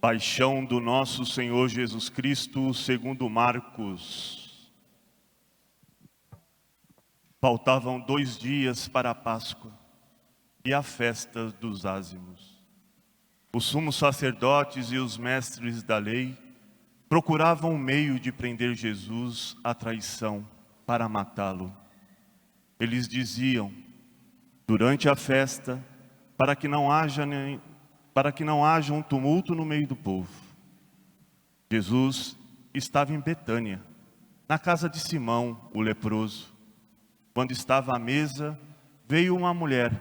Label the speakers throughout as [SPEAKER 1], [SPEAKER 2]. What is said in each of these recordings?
[SPEAKER 1] Paixão do nosso Senhor Jesus Cristo, segundo Marcos. Faltavam 2 dias para a Páscoa e a festa dos ázimos. Os sumos sacerdotes e os mestres da lei procuravam um meio de prender Jesus à traição para matá-lo. Eles diziam, durante a festa, para que não haja um tumulto no meio do povo. Jesus estava em Betânia, na casa de Simão, o leproso. Quando estava à mesa, veio uma mulher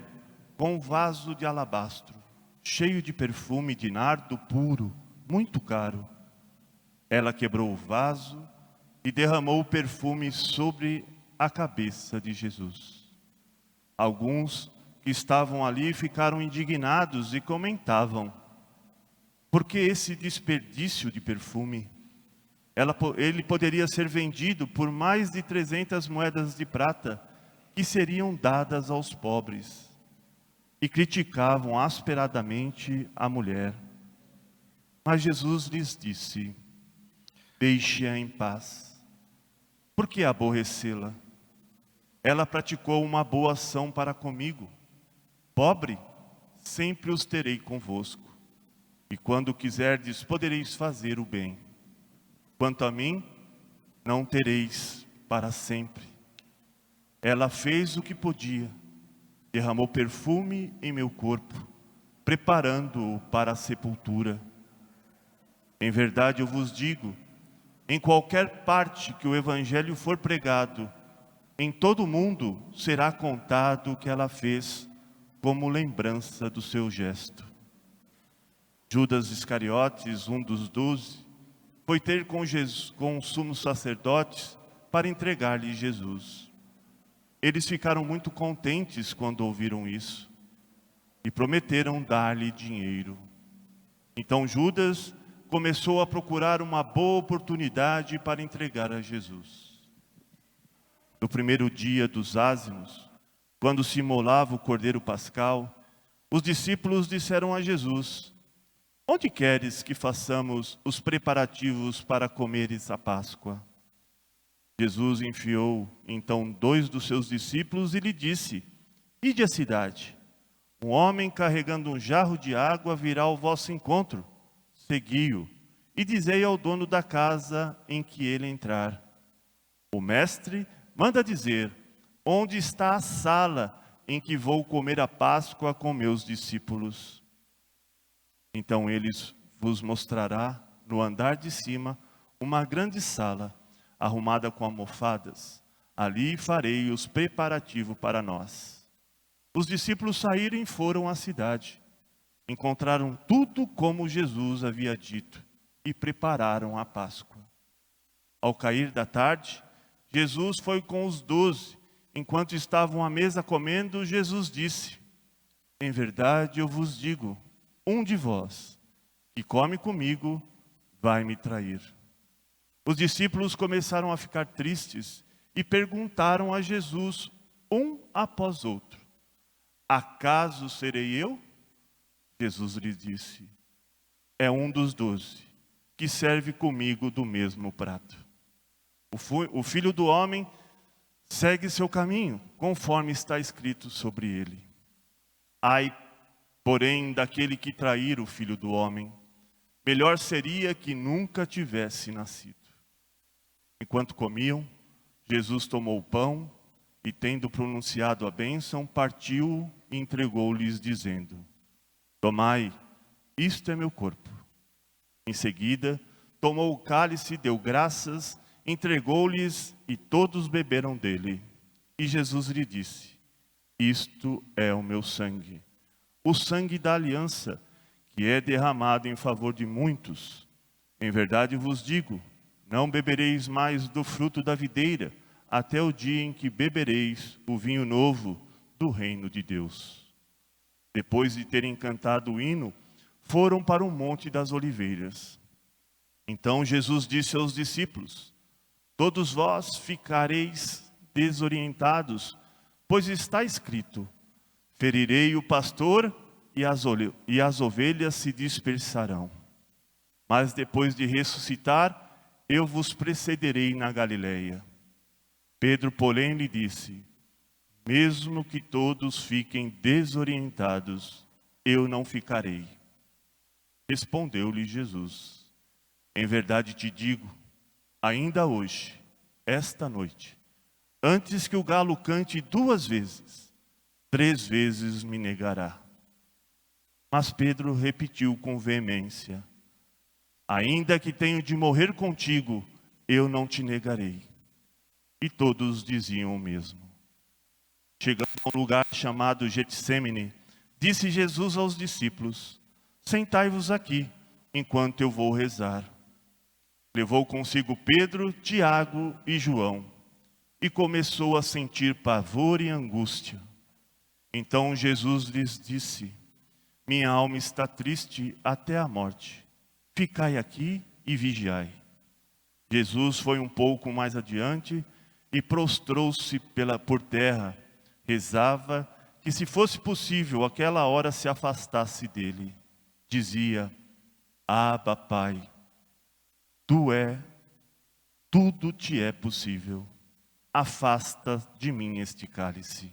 [SPEAKER 1] com um vaso de alabastro, cheio de perfume de nardo puro, muito caro. Ela quebrou o vaso e derramou o perfume sobre a cabeça de Jesus. Alguns que estavam ali ficaram indignados e comentavam: por que esse desperdício de perfume? Ele poderia ser vendido por mais de 300 moedas de prata, que seriam dadas aos pobres. E criticavam asperadamente a mulher. Mas Jesus lhes disse: deixe-a em paz. Por que aborrecê-la? Ela praticou uma boa ação para comigo. Pobre, sempre os terei convosco, e quando quiserdes, podereis fazer o bem. Quanto a mim, não tereis para sempre. Ela fez o que podia, derramou perfume em meu corpo, preparando-o para a sepultura. Em verdade eu vos digo, em qualquer parte que o evangelho for pregado, em todo o mundo será contado o que ela fez, como lembrança do seu gesto. Judas Iscariotes, um dos 12, foi ter com os sumos sacerdotes para entregar-lhe Jesus. Eles ficaram muito contentes quando ouviram isso e prometeram dar-lhe dinheiro. Então Judas começou a procurar uma boa oportunidade para entregar a Jesus. No primeiro dia dos ázimos, quando se imolava o cordeiro pascal, os discípulos disseram a Jesus: onde queres que façamos os preparativos para comeres a Páscoa? Jesus enviou então 2 dos seus discípulos e lhe disse: ide à cidade. Um homem carregando um jarro de água virá ao vosso encontro. Segui-o e dizei ao dono da casa em que ele entrar: o mestre manda dizer, onde está a sala em que vou comer a Páscoa com meus discípulos? Então ele vos mostrará no andar de cima uma grande sala, arrumada com almofadas. Ali farei os preparativos para nós. Os discípulos saíram e foram à cidade. Encontraram tudo como Jesus havia dito e prepararam a Páscoa. Ao cair da tarde, Jesus foi com os 12. Enquanto estavam à mesa comendo, Jesus disse: em verdade eu vos digo, um de vós que come comigo vai me trair. Os discípulos começaram a ficar tristes e perguntaram a Jesus, um após outro: acaso serei eu? Jesus lhes disse: é um dos 12 que serve comigo do mesmo prato. O Filho do Homem segue seu caminho, conforme está escrito sobre ele. Ai, porém, daquele que trair o Filho do Homem, melhor seria que nunca tivesse nascido. Enquanto comiam, Jesus tomou o pão e, tendo pronunciado a bênção, partiu e entregou-lhes, dizendo: tomai, isto é meu corpo. Em seguida, tomou o cálice, deu graças, entregou-lhes e todos beberam dele. E Jesus lhe disse: isto é o meu sangue, o sangue da aliança, que é derramado em favor de muitos. Em verdade vos digo, não bebereis mais do fruto da videira, até o dia em que bebereis o vinho novo do reino de Deus. Depois de terem cantado o hino, foram para o Monte das Oliveiras. Então Jesus disse aos discípulos: todos vós ficareis desorientados, pois está escrito: ferirei o pastor e as ovelhas se dispersarão. Mas depois de ressuscitar, eu vos precederei na Galileia. Pedro, porém, lhe disse: mesmo que todos fiquem desorientados, eu não ficarei. Respondeu-lhe Jesus: em verdade te digo, ainda hoje, esta noite, antes que o galo cante 2 vezes, 3 vezes me negará. Mas Pedro repetiu com veemência: ainda que tenho de morrer contigo, eu não te negarei. E todos diziam o mesmo. Chegando a um lugar chamado Getsêmani, disse Jesus aos discípulos: sentai-vos aqui, enquanto eu vou rezar. Levou consigo Pedro, Tiago e João, e começou a sentir pavor e angústia. Então Jesus lhes disse: minha alma está triste até a morte. Ficai aqui e vigiai. Jesus foi um pouco mais adiante e prostrou-se por terra. Rezava que, se fosse possível, aquela hora se afastasse dele. Dizia: Abba, Pai, tudo te é possível. Afasta de mim este cálice.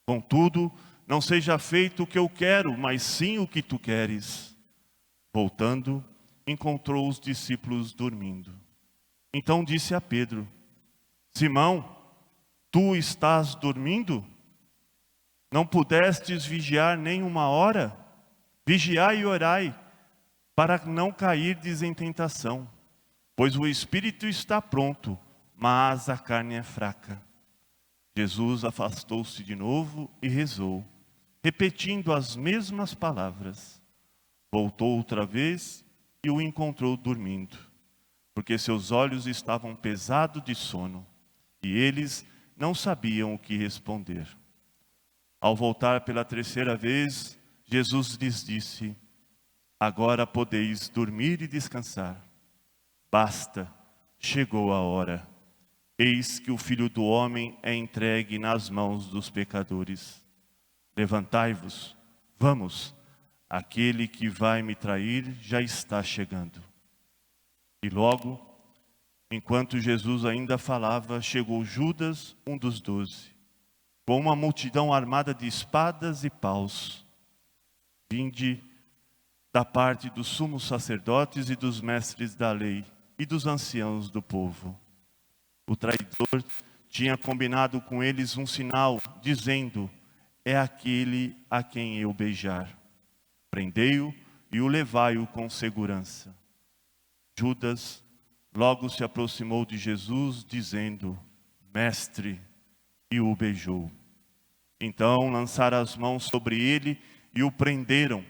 [SPEAKER 1] Contudo, não seja feito o que eu quero, mas sim o que tu queres. Voltando, encontrou os discípulos dormindo. Então disse a Pedro: Simão, tu estás dormindo? Não pudestes vigiar nem 1 hora? Vigiai e orai, para não cairdes em tentação. Pois o espírito está pronto, mas a carne é fraca. Jesus afastou-se de novo e rezou, repetindo as mesmas palavras. Voltou outra vez e o encontrou dormindo, porque seus olhos estavam pesados de sono, e eles não sabiam o que responder. Ao voltar pela 3ª vez, Jesus lhes disse: agora podeis dormir e descansar. Basta, chegou a hora. Eis que o Filho do Homem é entregue nas mãos dos pecadores. Levantai-vos, vamos, aquele que vai me trair já está chegando. E logo, enquanto Jesus ainda falava, chegou Judas, um dos 12, com uma multidão armada de espadas e paus, vinde da parte dos sumos sacerdotes e dos mestres da lei e dos anciãos do povo. O traidor tinha combinado com eles um sinal, dizendo: é aquele a quem eu beijar. Prendei-o e o levai-o com segurança. Judas logo se aproximou de Jesus, dizendo: Mestre, e o beijou. Então lançaram as mãos sobre ele e o prenderam.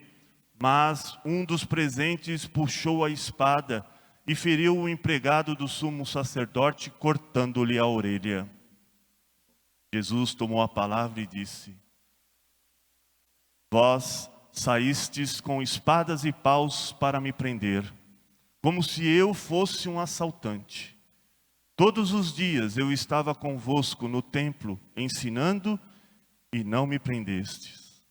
[SPEAKER 1] Mas um dos presentes puxou a espada e feriu o empregado do sumo sacerdote, cortando-lhe a orelha. Jesus tomou a palavra e disse: vós saístes com espadas e paus para me prender, como se eu fosse um assaltante. Todos os dias eu estava convosco no templo, ensinando, e não me prendestes.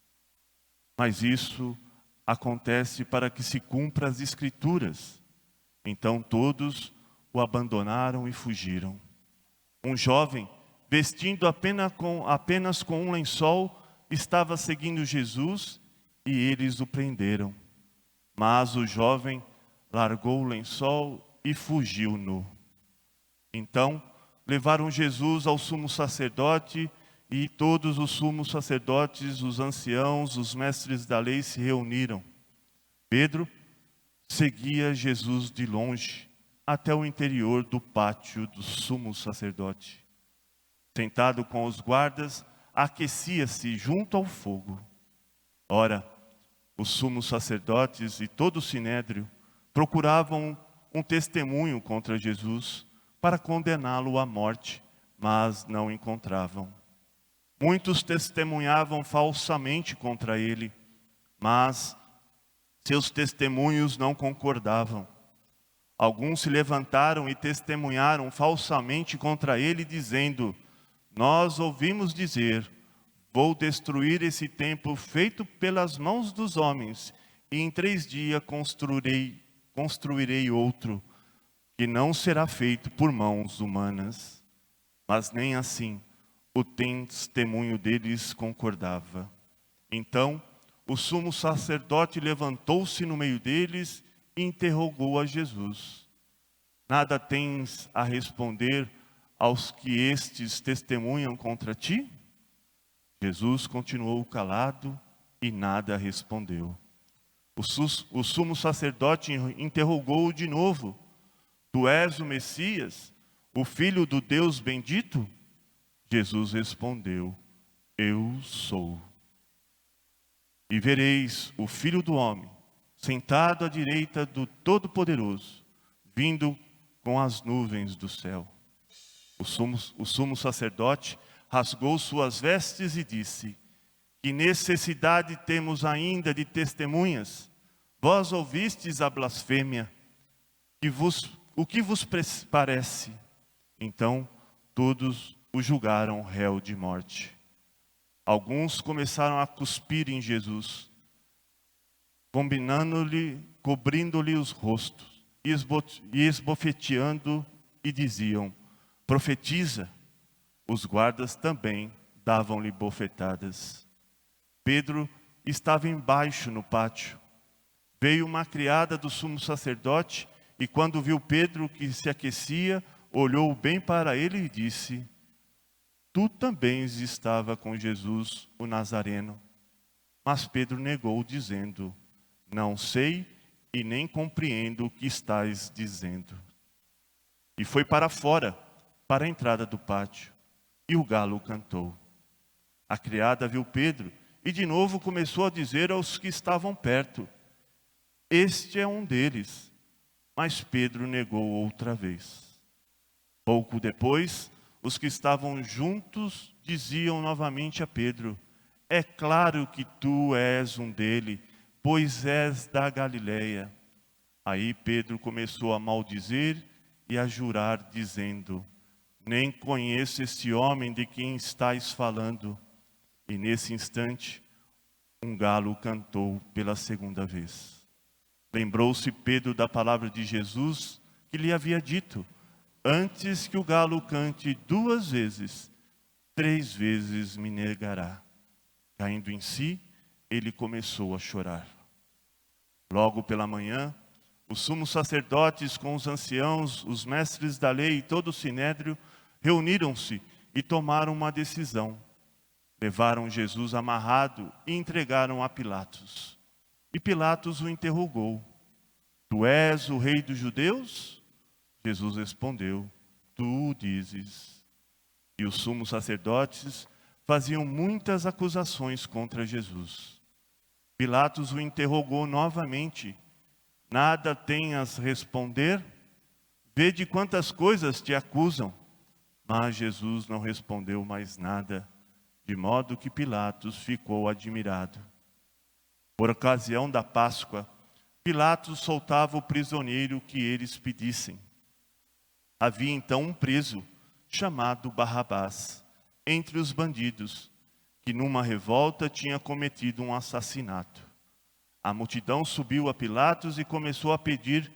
[SPEAKER 1] Mas isso acontece para que se cumpra as Escrituras. Então todos o abandonaram e fugiram. Um jovem, vestindo apenas com um lençol, estava seguindo Jesus e eles o prenderam. Mas o jovem largou o lençol e fugiu nu. Então levaram Jesus ao sumo sacerdote, e todos os sumos sacerdotes, os anciãos, os mestres da lei se reuniram. Pedro seguia Jesus de longe até o interior do pátio do sumo sacerdote. Sentado com os guardas, aquecia-se junto ao fogo. Ora, os sumos sacerdotes e todo o sinédrio procuravam um testemunho contra Jesus para condená-lo à morte, mas não encontravam. Muitos testemunhavam falsamente contra ele, mas seus testemunhos não concordavam. Alguns se levantaram e testemunharam falsamente contra ele, dizendo: nós ouvimos dizer: vou destruir esse templo feito pelas mãos dos homens, e em 3 dias construirei outro, que não será feito por mãos humanas. Mas nem assim o testemunho deles concordava. Então o sumo sacerdote levantou-se no meio deles e interrogou a Jesus: nada tens a responder aos que estes testemunham contra ti? Jesus continuou calado e nada respondeu. O sumo sacerdote interrogou-o de novo: tu és o Messias, o Filho do Deus bendito? Jesus respondeu: eu sou. E vereis o Filho do Homem sentado à direita do Todo-Poderoso, vindo com as nuvens do céu. O sumo sacerdote rasgou suas vestes e disse: que necessidade temos ainda de testemunhas? Vós ouvistes a blasfêmia. O que vos parece? Então todos o julgaram réu de morte. Alguns começaram a cuspir em Jesus, cobrindo-lhe os rostos, e esbofeteando, e diziam: profetiza. Os guardas também davam-lhe bofetadas. Pedro estava embaixo no pátio. Veio uma criada do sumo sacerdote, e quando viu Pedro que se aquecia, olhou bem para ele e disse: tu também estava com Jesus, o Nazareno. Mas Pedro negou, dizendo: não sei e nem compreendo o que estás dizendo. E foi para fora, para a entrada do pátio, e o galo cantou. A criada viu Pedro e de novo começou a dizer aos que estavam perto: este é um deles. Mas Pedro negou outra vez. Pouco depois, os que estavam juntos diziam novamente a Pedro: é claro que tu és um dele, pois és da Galileia. Aí Pedro começou a maldizer e a jurar, dizendo: nem conheço este homem de quem estáis falando. E nesse instante, um galo cantou pela segunda vez. Lembrou-se Pedro da palavra de Jesus que lhe havia dito: antes que o galo cante 2 vezes, 3 vezes me negará. Caindo em si, ele começou a chorar. Logo pela manhã, os sumos sacerdotes com os anciãos, os mestres da lei e todo o sinédrio reuniram-se e tomaram uma decisão. Levaram Jesus amarrado e entregaram a Pilatos. E Pilatos o interrogou: tu és o rei dos judeus? Jesus respondeu: tu o dizes. E os sumos sacerdotes faziam muitas acusações contra Jesus. Pilatos o interrogou novamente: nada tenhas a responder? Vede quantas coisas te acusam. Mas Jesus não respondeu mais nada, de modo que Pilatos ficou admirado. Por ocasião da Páscoa, Pilatos soltava o prisioneiro que eles pedissem. Havia então um preso, chamado Barrabás, entre os bandidos, que numa revolta tinha cometido um assassinato. A multidão subiu a Pilatos e começou a pedir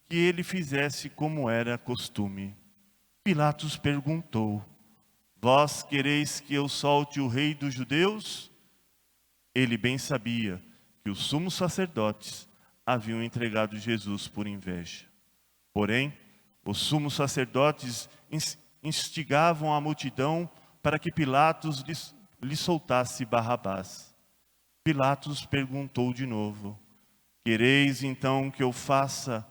[SPEAKER 1] que ele fizesse como era costume. Pilatos perguntou: vós quereis que eu solte o rei dos judeus? Ele bem sabia que os sumos sacerdotes haviam entregado Jesus por inveja. Porém, os sumos sacerdotes instigavam a multidão para que Pilatos lhe soltasse Barrabás. Pilatos perguntou de novo: quereis então que eu faça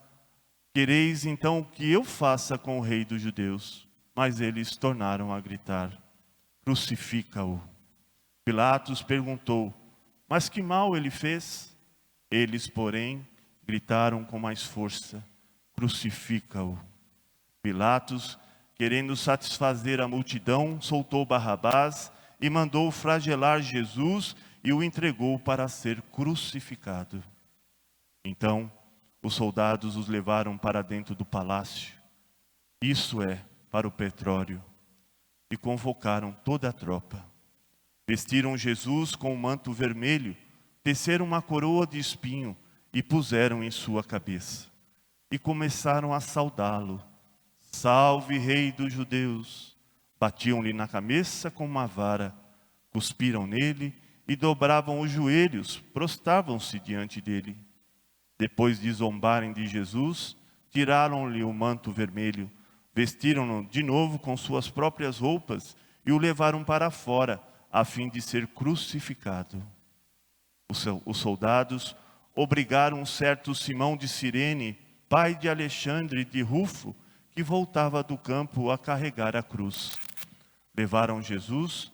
[SPEAKER 1] com o rei dos judeus? Mas eles tornaram a gritar: crucifica-o. Pilatos perguntou: mas que mal ele fez? Eles, porém, gritaram com mais força: crucifica-o. Pilatos, querendo satisfazer a multidão, soltou Barrabás e mandou flagelar Jesus e o entregou para ser crucificado. Então, os soldados os levaram para dentro do palácio, isso é, para o pretório, e convocaram toda a tropa. Vestiram Jesus com um manto vermelho, teceram uma coroa de espinho e puseram em sua cabeça. e começaram a saudá-lo. Salve, Rei dos Judeus! Batiam-lhe na cabeça com uma vara, cuspiram nele e dobravam os joelhos, prostravam-se diante dele. Depois de zombarem de Jesus, tiraram-lhe o manto vermelho, vestiram-no de novo com suas próprias roupas e o levaram para fora, a fim de ser crucificado. Os soldados obrigaram um certo Simão de Cirene, pai de Alexandre e de Rufo, que voltava do campo a carregar a cruz. Levaram Jesus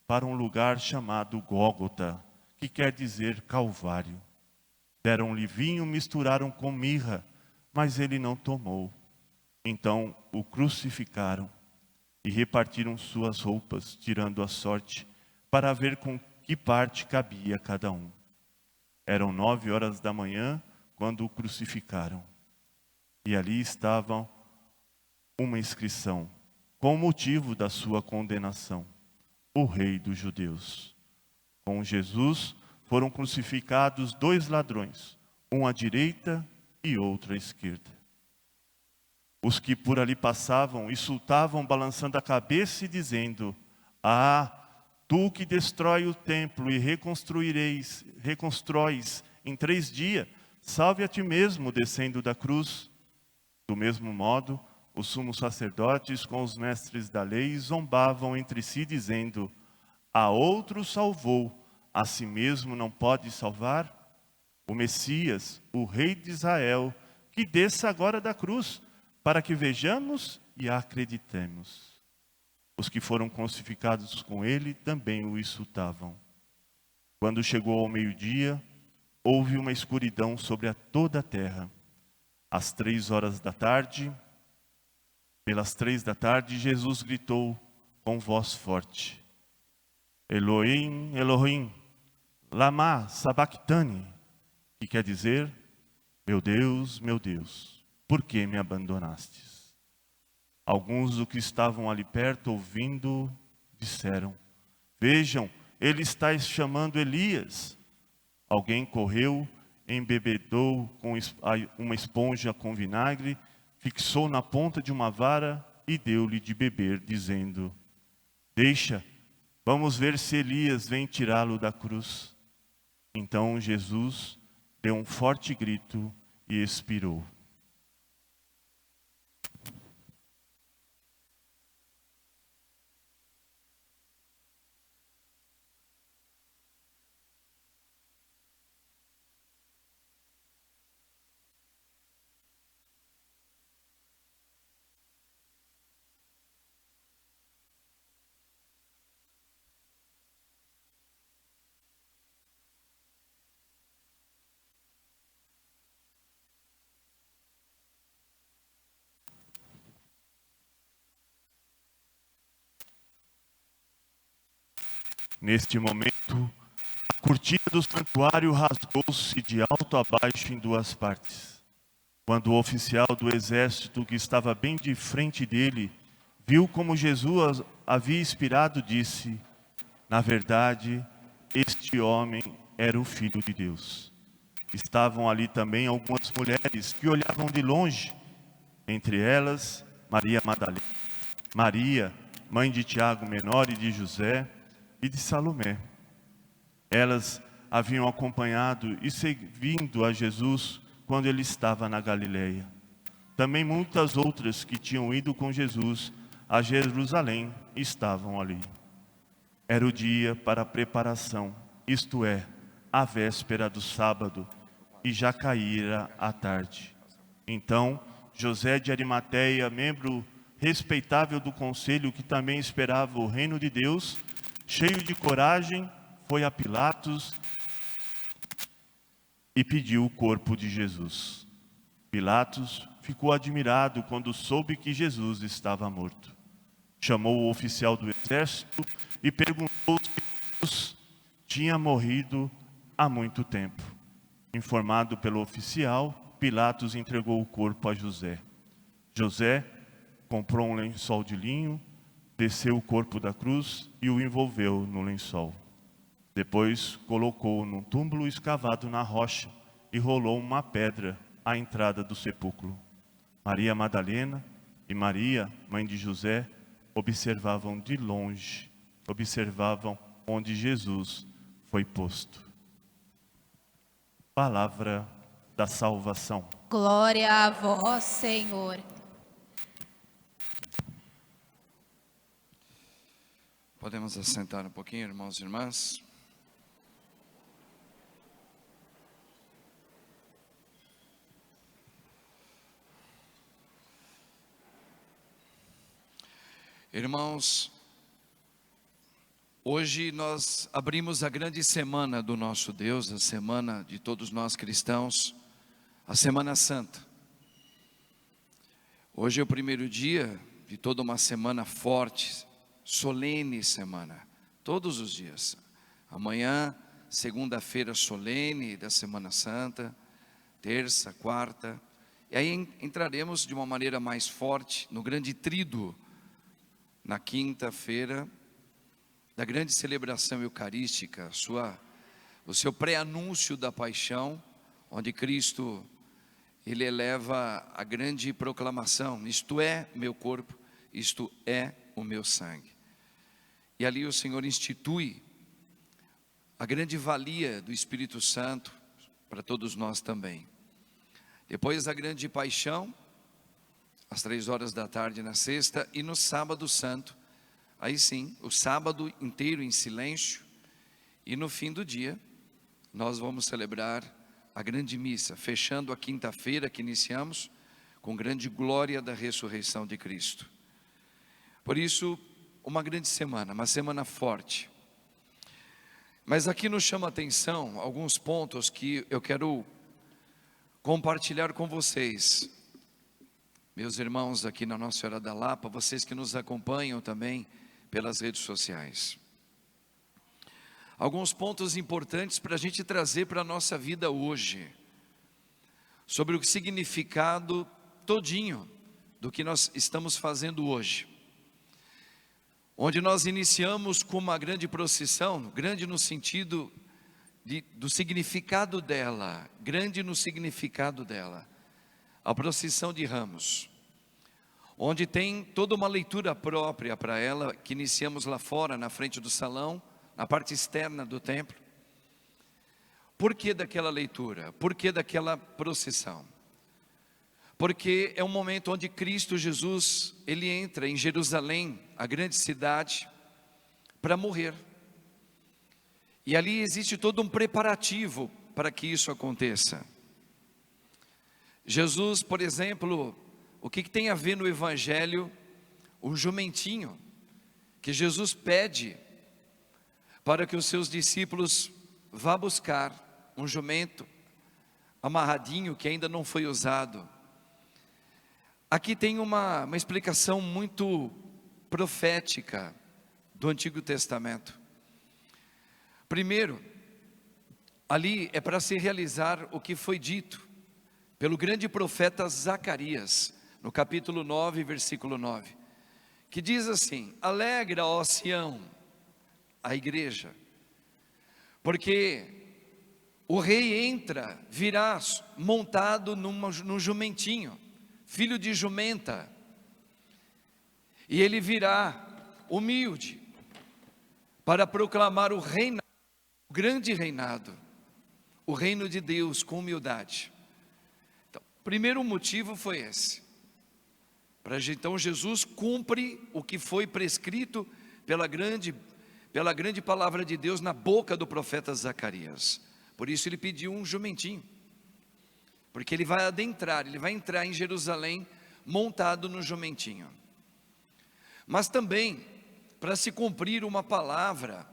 [SPEAKER 1] para um lugar chamado Gólgota, que quer dizer Calvário. Deram-lhe vinho, misturaram com mirra, mas ele não tomou. Então o crucificaram e repartiram suas roupas, tirando a sorte, para ver com que parte cabia cada um. Eram 9 horas da manhã, quando o crucificaram. E ali estava uma inscrição, com o motivo da sua condenação: o Rei dos Judeus. Com Jesus foram crucificados 2 ladrões, um à direita e outro à esquerda. Os que por ali passavam insultavam, balançando a cabeça e dizendo: Ah, tu que destrói o templo e reconstróis em 3 dias, salve a ti mesmo descendo da cruz. Do mesmo modo, os sumos sacerdotes com os mestres da lei zombavam entre si, dizendo: A outro salvou, a si mesmo não pode salvar? O Messias, o Rei de Israel, que desça agora da cruz, para que vejamos e acreditemos. Os que foram crucificados com ele também o insultavam. Quando chegou ao meio-dia, houve uma escuridão sobre toda a terra. Às 3 horas da tarde, pelas 3 da tarde, Jesus gritou com voz forte: Elohim, Elohim, lama sabachthani, que quer dizer: meu Deus, por que me abandonastes? Alguns dos que estavam ali perto, ouvindo, disseram: Vejam, ele está chamando Elias. Alguém correu, embebedou com uma esponja com vinagre, fixou na ponta de uma vara e deu-lhe de beber, dizendo: Deixa, vamos ver se Elias vem tirá-lo da cruz. Então Jesus deu um forte grito e expirou. Neste momento, a cortina do santuário rasgou-se de alto a baixo em 2 partes. Quando o oficial do exército que estava bem de frente dele viu como Jesus havia expirado, disse: Na verdade, este homem era o Filho de Deus. Estavam ali também algumas mulheres que olhavam de longe, entre elas Maria Madalena, Maria, mãe de Tiago Menor e de José, e de Salomé. Elas haviam acompanhado e seguindo a Jesus quando ele estava na Galileia. Também muitas outras que tinham ido com Jesus a Jerusalém estavam ali. Era o dia para a preparação, isto é, a véspera do sábado, e já caíra a tarde. Então, José de Arimateia, membro respeitável do conselho que também esperava o reino de Deus, cheio de coragem, foi a Pilatos e pediu o corpo de Jesus. Pilatos ficou admirado quando soube que Jesus estava morto. Chamou o oficial do exército e perguntou se Jesus tinha morrido há muito tempo. Informado pelo oficial, Pilatos entregou o corpo a José. José comprou um lençol de linho, desceu o corpo da cruz e o envolveu no lençol. Depois colocou-o num túmulo escavado na rocha e rolou uma pedra à entrada do sepulcro. Maria Madalena e Maria, mãe de José, observavam de longe, observavam onde Jesus foi posto. Palavra da salvação.
[SPEAKER 2] Glória a vós, Senhor.
[SPEAKER 3] Podemos assentar um pouquinho, irmãos e irmãs? Irmãos, hoje nós abrimos a grande semana do nosso Deus, a semana de todos nós cristãos, a Semana Santa. Hoje é o primeiro dia de toda uma semana forte, solene semana, todos os dias. Amanhã, segunda-feira solene da Semana Santa, terça, quarta, e aí entraremos de uma maneira mais forte no grande tríduo, na quinta-feira, da grande celebração eucarística, o seu pré-anúncio da paixão, onde Cristo, Ele eleva a grande proclamação: isto é meu corpo, isto é o meu sangue. E ali o Senhor institui a grande valia do Espírito Santo para todos nós também. Depois da grande paixão, às 15h na sexta, e no sábado santo, aí sim, o sábado inteiro em silêncio, e no fim do dia, nós vamos celebrar a grande missa, fechando a quinta-feira que iniciamos, com grande glória da ressurreição de Cristo. Por isso, uma grande semana, uma semana forte. Mas aqui nos chama a atenção alguns pontos que eu quero compartilhar com vocês. Meus irmãos aqui na Nossa Senhora da Lapa, vocês que nos acompanham também pelas redes sociais. Alguns pontos importantes para a gente trazer para a nossa vida hoje, sobre o significado todinho do que nós estamos fazendo hoje. Onde nós iniciamos com uma grande procissão, grande no sentido do significado dela, grande no significado dela. A procissão de Ramos, onde tem toda uma leitura própria para ela, que iniciamos lá fora, na frente do salão, na parte externa do templo. Por que daquela leitura? Por que daquela procissão? Porque é um momento onde Cristo Jesus, Ele entra em Jerusalém, a grande cidade, para morrer. E ali existe todo um preparativo para que isso aconteça. Jesus, por exemplo, o que tem a ver no Evangelho, o jumentinho, que Jesus pede para que os seus discípulos vá buscar um jumento amarradinho que ainda não foi usado. Aqui tem uma explicação muito profética do Antigo Testamento. Primeiro, ali é para se realizar o que foi dito pelo grande profeta Zacarias, no capítulo 9, versículo 9, que diz assim: alegra, ó Sião, a igreja, porque o rei entra, virá montado num jumentinho, filho de jumenta, e ele virá humilde, para proclamar o reinado, o grande reinado, o reino de Deus com humildade. Primeiro motivo foi esse. Então Jesus cumpre o que foi prescrito pela grande palavra de Deus na boca do profeta Zacarias. Por isso ele pediu um jumentinho. Porque ele vai adentrar, ele vai entrar em Jerusalém montado no jumentinho. Mas também para se cumprir uma palavra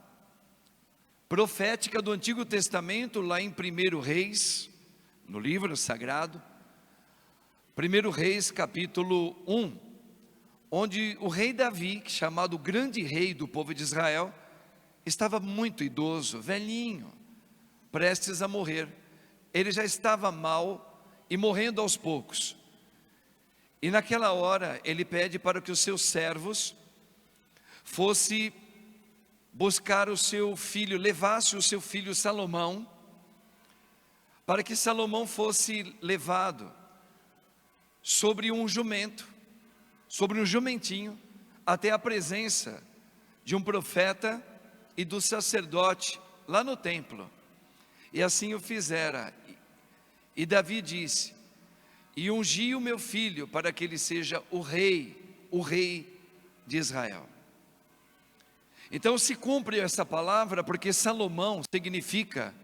[SPEAKER 3] profética do Antigo Testamento, lá em 1 Reis, no livro sagrado, 1 Reis capítulo 1, onde o rei Davi, chamado grande rei do povo de Israel, estava muito idoso, velhinho, prestes a morrer. Ele já estava mal e morrendo aos poucos. E naquela hora ele pede para que os seus servos fosse buscar o seu filho, levasse o seu filho Salomão, para que Salomão fosse levado sobre um jumento, sobre um jumentinho, até a presença de um profeta e do sacerdote lá no templo. E assim o fizera. E Davi disse: e ungi o meu filho para que ele seja o rei de Israel. Então se cumpre essa palavra, porque Salomão significa,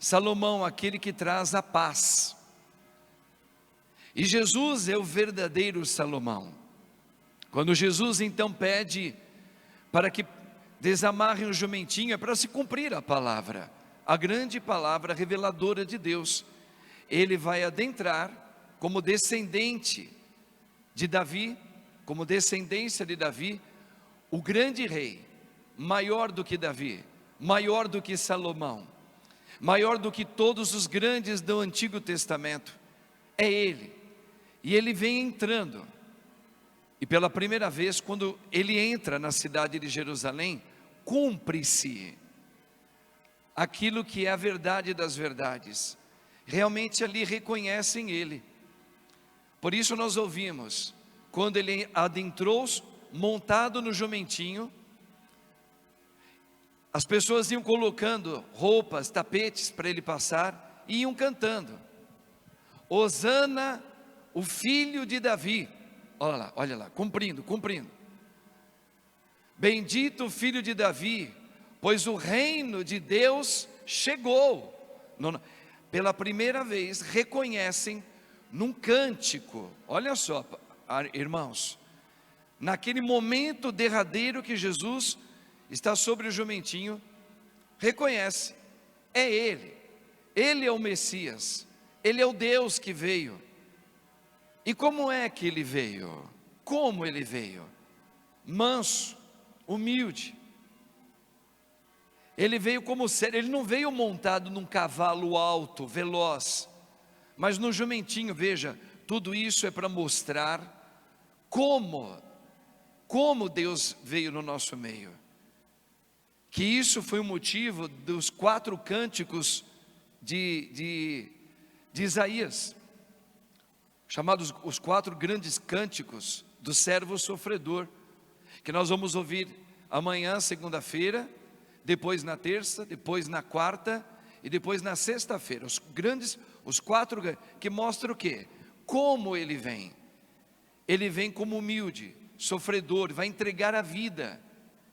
[SPEAKER 3] Salomão, aquele que traz a paz. E Jesus é o verdadeiro Salomão. Quando Jesus então pede para que desamarre um jumentinho, é para se cumprir a palavra, a grande palavra reveladora de Deus. Ele vai adentrar como descendente de Davi, como descendência de Davi, o grande rei, maior do que Davi, maior do que Salomão, maior do que todos os grandes do Antigo Testamento. É ele. E ele vem entrando. E pela primeira vez, quando ele entra na cidade de Jerusalém, cumpre-se aquilo que é a verdade das verdades. Realmente ali reconhecem ele. Por isso nós ouvimos, quando ele adentrou montado no jumentinho, as pessoas iam colocando roupas, tapetes para ele passar, e iam cantando: Hosana, o filho de Davi. Olha lá, cumprindo. Bendito o filho de Davi, pois o reino de Deus chegou. Pela primeira vez reconhecem num cântico, olha só, irmãos, naquele momento derradeiro que Jesus está sobre o jumentinho, reconhece, é ele é o Messias, ele é o Deus que veio. E como é que ele veio? Como ele veio? Manso, humilde. Ele veio como ser, ele não veio montado num cavalo alto, veloz, mas no jumentinho. Veja, tudo isso é para mostrar como Deus veio no nosso meio. Que isso foi o motivo dos 4 cânticos de Isaías, chamados os 4 grandes cânticos do servo sofredor, que nós vamos ouvir amanhã, segunda-feira, depois na terça, depois na quarta e depois na sexta-feira. Os 4 que mostram o quê? Como ele vem. Ele vem como humilde, sofredor, vai entregar a vida.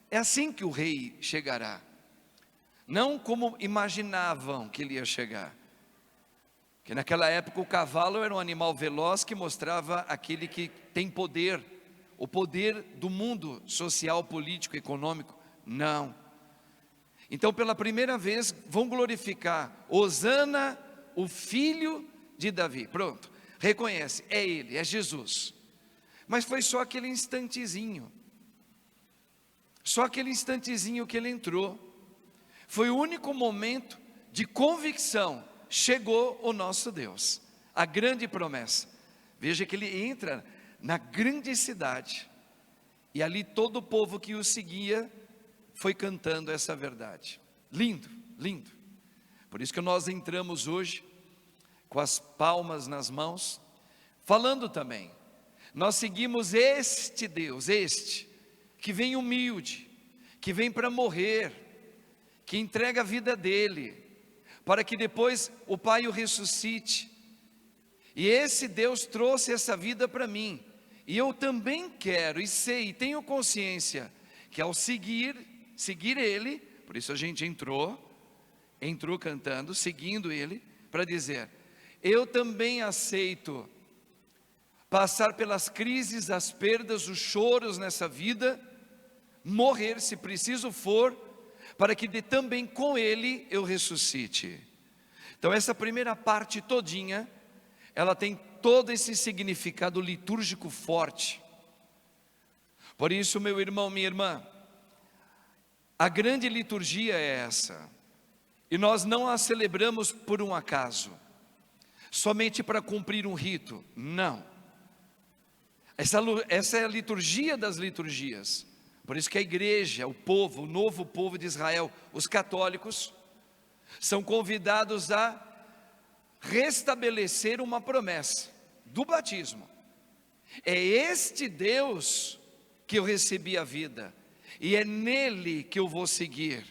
[SPEAKER 3] É assim que o rei chegará. Não como imaginavam que ele ia chegar. Que naquela época o cavalo era um animal veloz que mostrava aquele que tem poder, o poder do mundo social, político, econômico. Não. Então pela primeira vez vão glorificar Hosana, o filho de Davi. Pronto, reconhece, é ele, é Jesus. Mas foi só aquele instantezinho. Só aquele instantezinho que ele entrou. Foi o único momento de convicção. Chegou o nosso Deus, a grande promessa. Veja que ele entra na grande cidade, e ali todo o povo que o seguia foi cantando essa verdade. Lindo, lindo. Por isso que nós entramos hoje com as palmas nas mãos, falando também, nós seguimos este Deus, que vem humilde, que vem para morrer, que entrega a vida dele, para que depois o Pai o ressuscite. E esse Deus trouxe essa vida para mim, e eu também quero, e sei, e tenho consciência, que ao seguir ele, por isso a gente entrou cantando, seguindo ele, para dizer, eu também aceito passar pelas crises, as perdas, os choros nessa vida, morrer se preciso for, para que também com ele eu ressuscite. Então essa primeira parte todinha, ela tem todo esse significado litúrgico forte. Por isso, meu irmão, minha irmã, a grande liturgia é essa, e nós não a celebramos por um acaso, somente para cumprir um rito, não. Essa é a liturgia das liturgias. Por isso que a igreja, o povo, o novo povo de Israel, os católicos, são convidados a restabelecer uma promessa do batismo. É este Deus que eu recebi a vida, e é nele que eu vou seguir,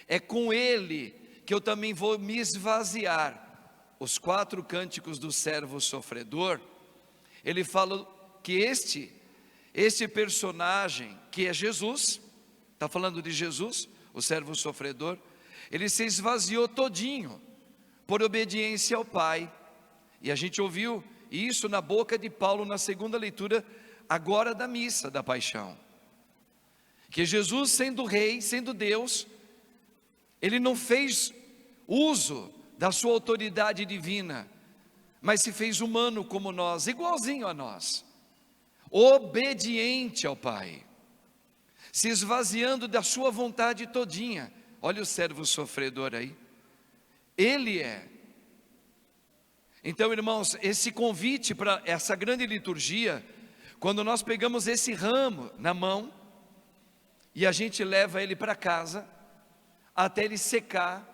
[SPEAKER 3] é com ele que eu também vou me esvaziar. Os 4 cânticos do servo sofredor, ele fala que este personagem, que é Jesus, está falando de Jesus, o servo sofredor, ele se esvaziou todinho, por obediência ao Pai, e a gente ouviu isso na boca de Paulo na segunda leitura, agora da missa da paixão, que Jesus, sendo rei, sendo Deus, ele não fez uso da sua autoridade divina, mas se fez humano como nós, igualzinho a nós, obediente ao Pai, se esvaziando da sua vontade todinha. Olha o servo sofredor aí, ele é. Então, irmãos, esse convite para essa grande liturgia, quando nós pegamos esse ramo na mão, e a gente leva ele para casa, até ele secar,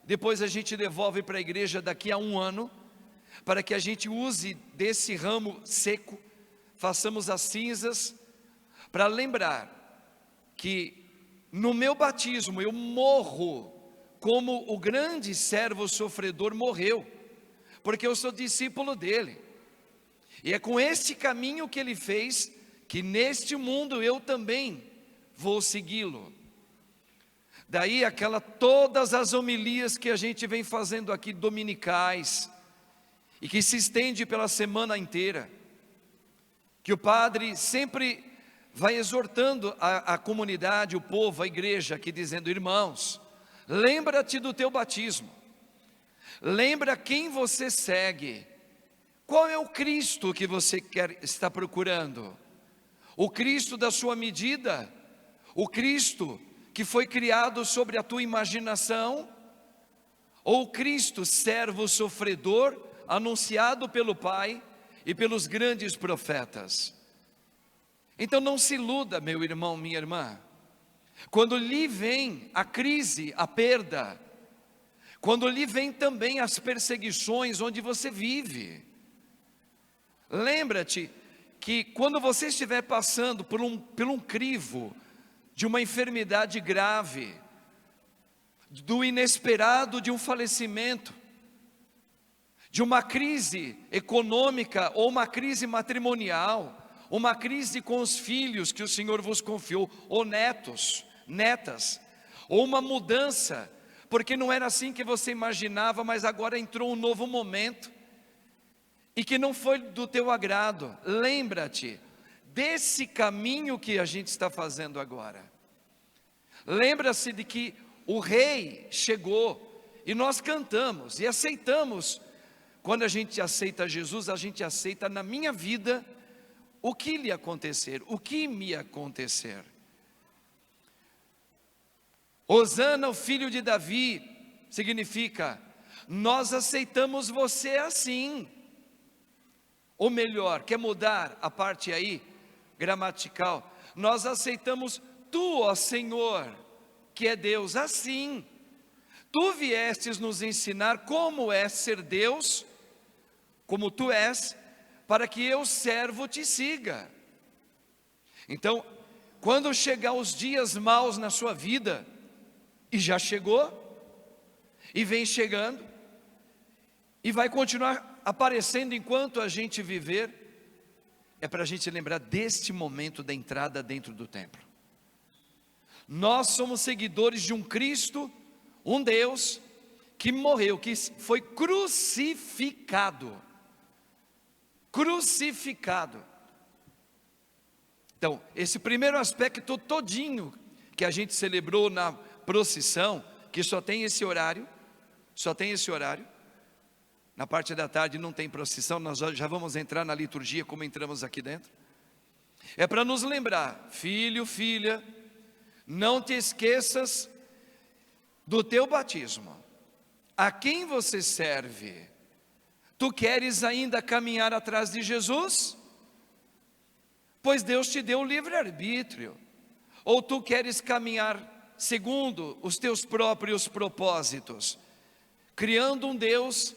[SPEAKER 3] depois a gente devolve para a igreja daqui a 1 ano, para que a gente use desse ramo seco, façamos as cinzas, para lembrar que no meu batismo eu morro, como o grande servo sofredor morreu, porque eu sou discípulo dele, e é com este caminho que ele fez, que neste mundo eu também vou segui-lo. Daí todas as homilias que a gente vem fazendo aqui dominicais, e que se estende pela semana inteira, que o padre sempre vai exortando a comunidade, o povo, a igreja, aqui dizendo: irmãos, lembra-te do teu batismo, lembra quem você segue, qual é o Cristo que você está procurando, o Cristo da sua medida, o Cristo que foi criado sobre a tua imaginação, ou Cristo servo sofredor, anunciado pelo Pai e pelos grandes profetas. Então não se iluda, meu irmão, minha irmã, quando lhe vem a crise, a perda, quando lhe vem também as perseguições onde você vive, lembra-te que quando você estiver passando por um crivo de uma enfermidade grave, do inesperado de um falecimento, de uma crise econômica, ou uma crise matrimonial, uma crise com os filhos que o Senhor vos confiou, ou netos, netas, ou uma mudança, porque não era assim que você imaginava, mas agora entrou um novo momento, e que não foi do teu agrado. Lembra-te desse caminho que a gente está fazendo agora. Lembra-se de que o rei chegou, e nós cantamos, e aceitamos. Quando a gente aceita Jesus, a gente aceita na minha vida o que lhe acontecer, o que me acontecer. Hosana, o filho de Davi, significa: nós aceitamos você assim. Ou melhor, quer mudar a parte aí, gramatical, nós aceitamos tu, ó Senhor, que é Deus, assim. Tu viestes nos ensinar como é ser Deus, como tu és, para que eu, servo, te siga. Então, quando chegar os dias maus na sua vida, e já chegou, e vem chegando, e vai continuar aparecendo enquanto a gente viver, é para a gente lembrar deste momento da entrada dentro do templo. Nós somos seguidores de um Cristo, um Deus, que morreu, que foi crucificado. Crucificado. Então, esse primeiro aspecto todinho que a gente celebrou na procissão, que só tem esse horário, na parte da tarde não tem procissão, nós já vamos entrar na liturgia como entramos aqui dentro. É para nos lembrar: filho, filha, não te esqueças do teu batismo, a quem você serve. Tu queres ainda caminhar atrás de Jesus? Pois Deus te deu o livre-arbítrio. Ou tu queres caminhar segundo os teus próprios propósitos, criando um Deus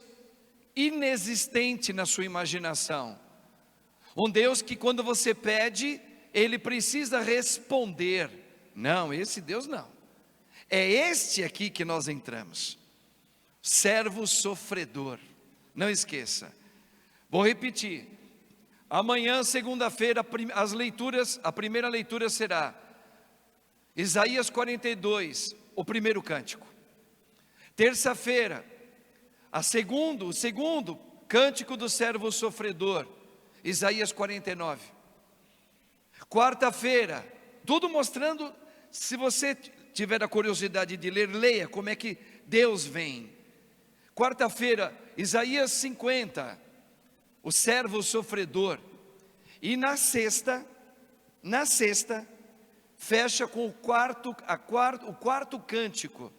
[SPEAKER 3] inexistente na sua imaginação. Um Deus que quando você pede, Ele precisa responder. Não, esse Deus não. É este aqui que nós entramos. Servo sofredor. Não esqueça. Vou repetir. Amanhã, segunda-feira, a primeira leitura será Isaías 42, o primeiro cântico. Terça-feira, o segundo cântico do servo sofredor, Isaías 49. Quarta-feira, tudo mostrando, se você tiver a curiosidade de ler, leia como é que Deus vem. Quarta-feira, Isaías 50, o servo sofredor. E na sexta, fecha com o quarto cântico,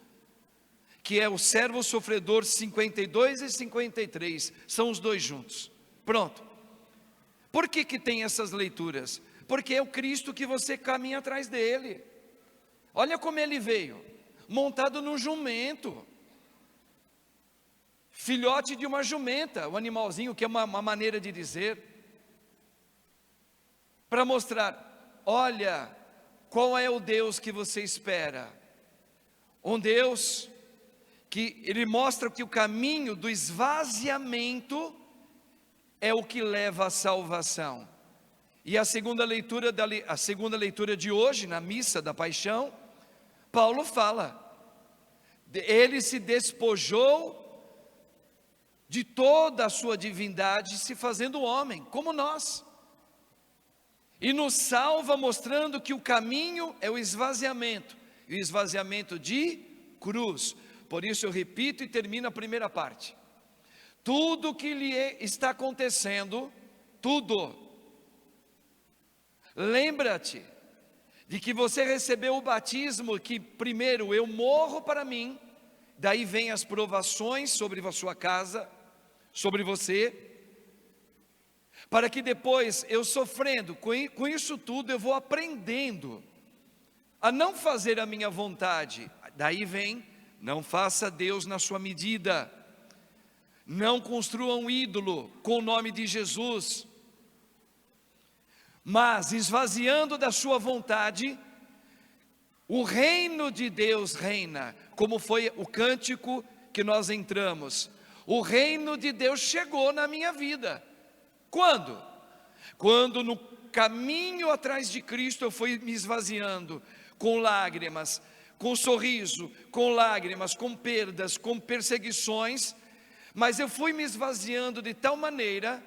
[SPEAKER 3] que é o servo sofredor 52 e 53, são os dois juntos. Pronto. Por que tem essas leituras? Porque é o Cristo que você caminha atrás dele. Olha como ele veio, montado num jumento, filhote de uma jumenta, o animalzinho, que é uma maneira de dizer, para mostrar, olha, qual é o Deus que você espera? Um Deus que ele mostra que o caminho do esvaziamento é o que leva à salvação. E a segunda leitura de hoje, na missa da paixão, Paulo fala, ele se despojou de toda a sua divindade, se fazendo homem, como nós, e nos salva mostrando que o caminho é o esvaziamento, e o esvaziamento de cruz. Por isso eu repito e termino a primeira parte. Tudo que lhe está acontecendo, tudo, lembra-te de que você recebeu o batismo, que primeiro eu morro para mim, daí vem as provações sobre a sua casa, sobre você, para que depois eu sofrendo, com isso tudo eu vou aprendendo a não fazer a minha vontade. Daí vem, não faça Deus na sua medida, não construa um ídolo com o nome de Jesus, mas esvaziando da sua vontade, o reino de Deus reina, como foi o cântico que nós entramos. O reino de Deus chegou na minha vida. Quando? Quando no caminho atrás de Cristo eu fui me esvaziando, com lágrimas, com sorriso, com lágrimas, com perdas, com perseguições, mas eu fui me esvaziando de tal maneira,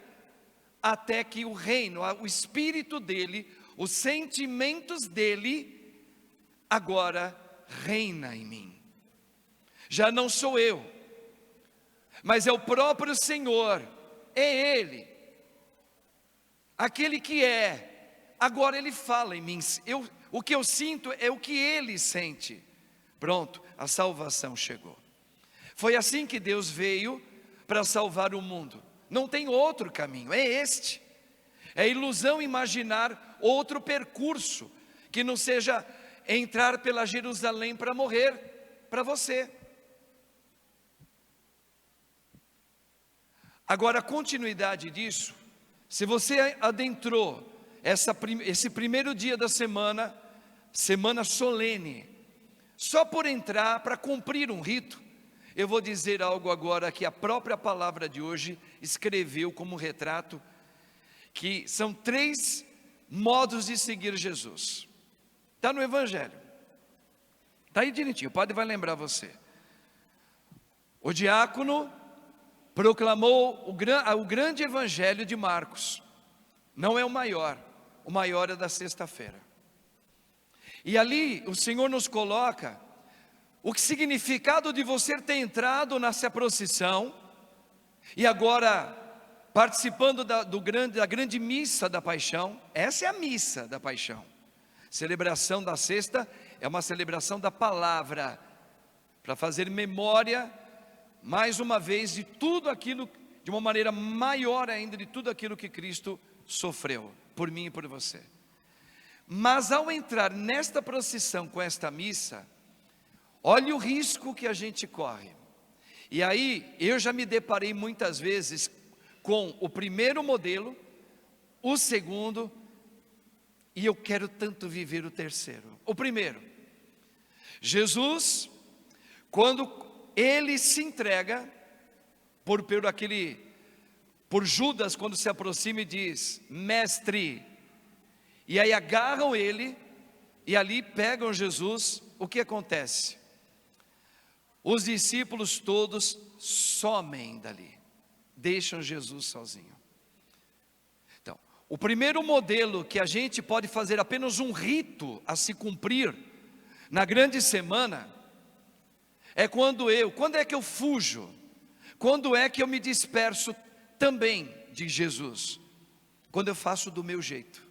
[SPEAKER 3] até que o reino, o espírito dele, os sentimentos dele, agora reina em mim. Já não sou eu, mas é o próprio Senhor, é Ele, aquele que é, agora Ele fala em mim, o que eu sinto é o que Ele sente. Pronto, a salvação chegou. Foi assim que Deus veio para salvar o mundo. Não tem outro caminho, é este. É ilusão imaginar outro percurso, que não seja entrar pela Jerusalém para morrer para você. Agora, a continuidade disso, se você adentrou esse primeiro dia da semana solene, só por entrar para cumprir um rito, eu vou dizer algo agora que a própria palavra de hoje escreveu como retrato, que são 3 modos de seguir Jesus. Está no Evangelho, está aí direitinho, o padre vai lembrar você. O diácono proclamou o grande Evangelho de Marcos, não é o maior é da sexta-feira. E ali o Senhor nos coloca o significado de você ter entrado nessa procissão, e agora participando da grande missa da paixão. Essa é a missa da paixão. Celebração da sexta é uma celebração da palavra, para fazer memória, mais uma vez, de tudo aquilo, de uma maneira maior ainda, de tudo aquilo que Cristo sofreu, por mim e por você. Mas ao entrar nesta procissão com esta missa, olha o risco que a gente corre. E aí, eu já me deparei muitas vezes com o primeiro modelo, o segundo, e eu quero tanto viver o terceiro. O primeiro, Jesus, quando ele se entrega por Judas, quando se aproxima e diz, mestre, e aí agarram ele, e ali pegam Jesus, o que acontece? Os discípulos todos somem dali, deixam Jesus sozinho. Então, o primeiro modelo que a gente pode fazer apenas um rito a se cumprir na grande semana, é quando é que eu fujo? Quando é que eu me disperso também de Jesus? Quando eu faço do meu jeito.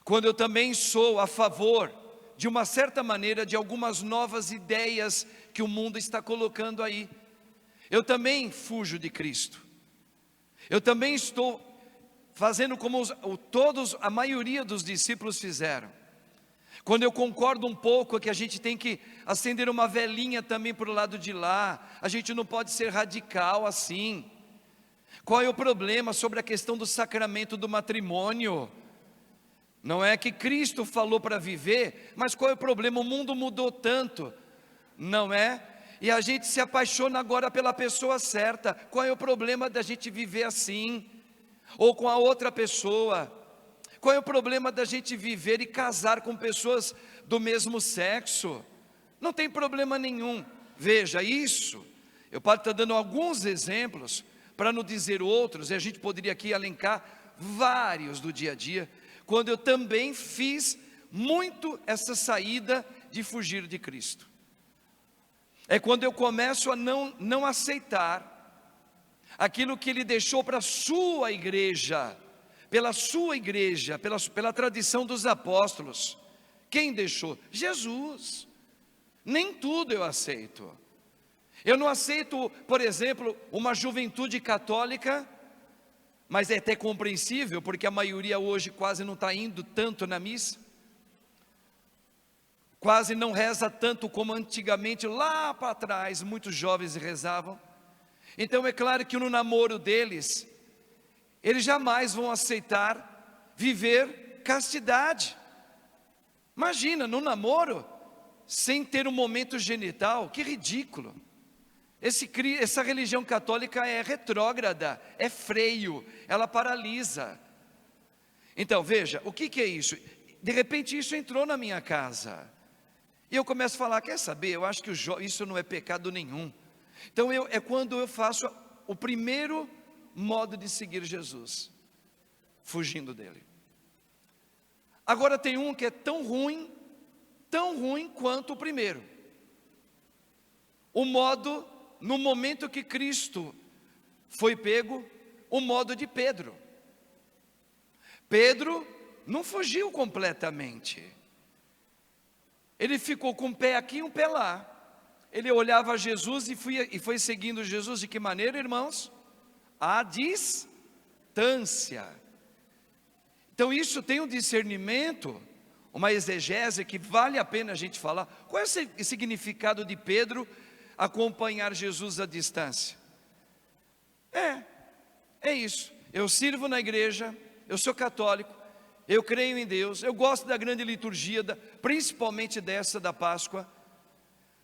[SPEAKER 3] Quando eu também sou a favor, de uma certa maneira, de algumas novas ideias que o mundo está colocando aí. Eu também fujo de Cristo. Eu também estou fazendo como a maioria dos discípulos fizeram. Quando eu concordo um pouco que a gente tem que acender uma velinha também para o lado de lá, a gente não pode ser radical assim. Qual é o problema sobre a questão do sacramento do matrimônio? Não é que Cristo falou para viver, mas qual é o problema? O mundo mudou tanto, não é? E a gente se apaixona agora pela pessoa certa. Qual é o problema da gente viver assim? Ou com a outra pessoa? Qual é o problema da gente viver e casar com pessoas do mesmo sexo? Não tem problema nenhum. Veja isso. Eu posso estar dando alguns exemplos, para não dizer outros, e a gente poderia aqui elencar vários do dia a dia, quando eu também fiz muito essa saída de fugir de Cristo. É quando eu começo a não aceitar aquilo que Ele deixou para a sua igreja, pela tradição dos apóstolos. Quem deixou? Jesus. Nem tudo eu aceito. Eu não aceito, por exemplo, uma juventude católica, mas é até compreensível, porque a maioria hoje quase não está indo tanto na missa, quase não reza tanto como antigamente, lá para trás, muitos jovens rezavam. Então é claro que no namoro deles, eles jamais vão aceitar viver castidade. Imagina, no namoro, sem ter um momento genital, que ridículo. Essa religião católica é retrógrada, é freio, ela paralisa. Então veja, o que é isso? De repente isso entrou na minha casa, e eu começo a falar, quer saber, eu acho que isso não é pecado nenhum. Então é quando eu faço o primeiro modo de seguir Jesus, fugindo dele. Agora tem um que é tão ruim quanto o primeiro. O modo, no momento que Cristo foi pego, o modo de Pedro. Pedro não fugiu completamente. Ele ficou com um pé aqui e um pé lá. Ele olhava Jesus e foi seguindo Jesus de que maneira, irmãos? À distância. Então isso tem um discernimento, uma exegese que vale a pena a gente falar. Qual é o significado de Pedro acompanhar Jesus à distância? É isso. Eu sirvo na igreja, eu sou católico, eu creio em Deus, eu gosto da grande liturgia, principalmente dessa da Páscoa,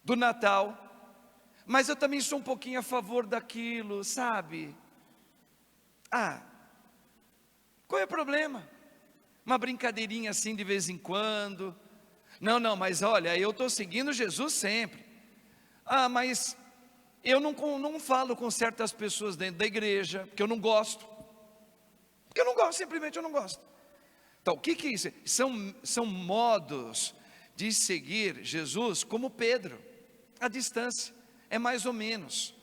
[SPEAKER 3] do Natal, mas eu também sou um pouquinho a favor daquilo, sabe? Qual é o problema? Uma brincadeirinha assim de vez em quando. Não, mas olha, eu estou seguindo Jesus sempre. Mas eu não falo com certas pessoas dentro da igreja, porque eu não gosto. Simplesmente eu não gosto. Então, o que é isso? São modos de seguir Jesus como Pedro, à distância, é mais ou menos.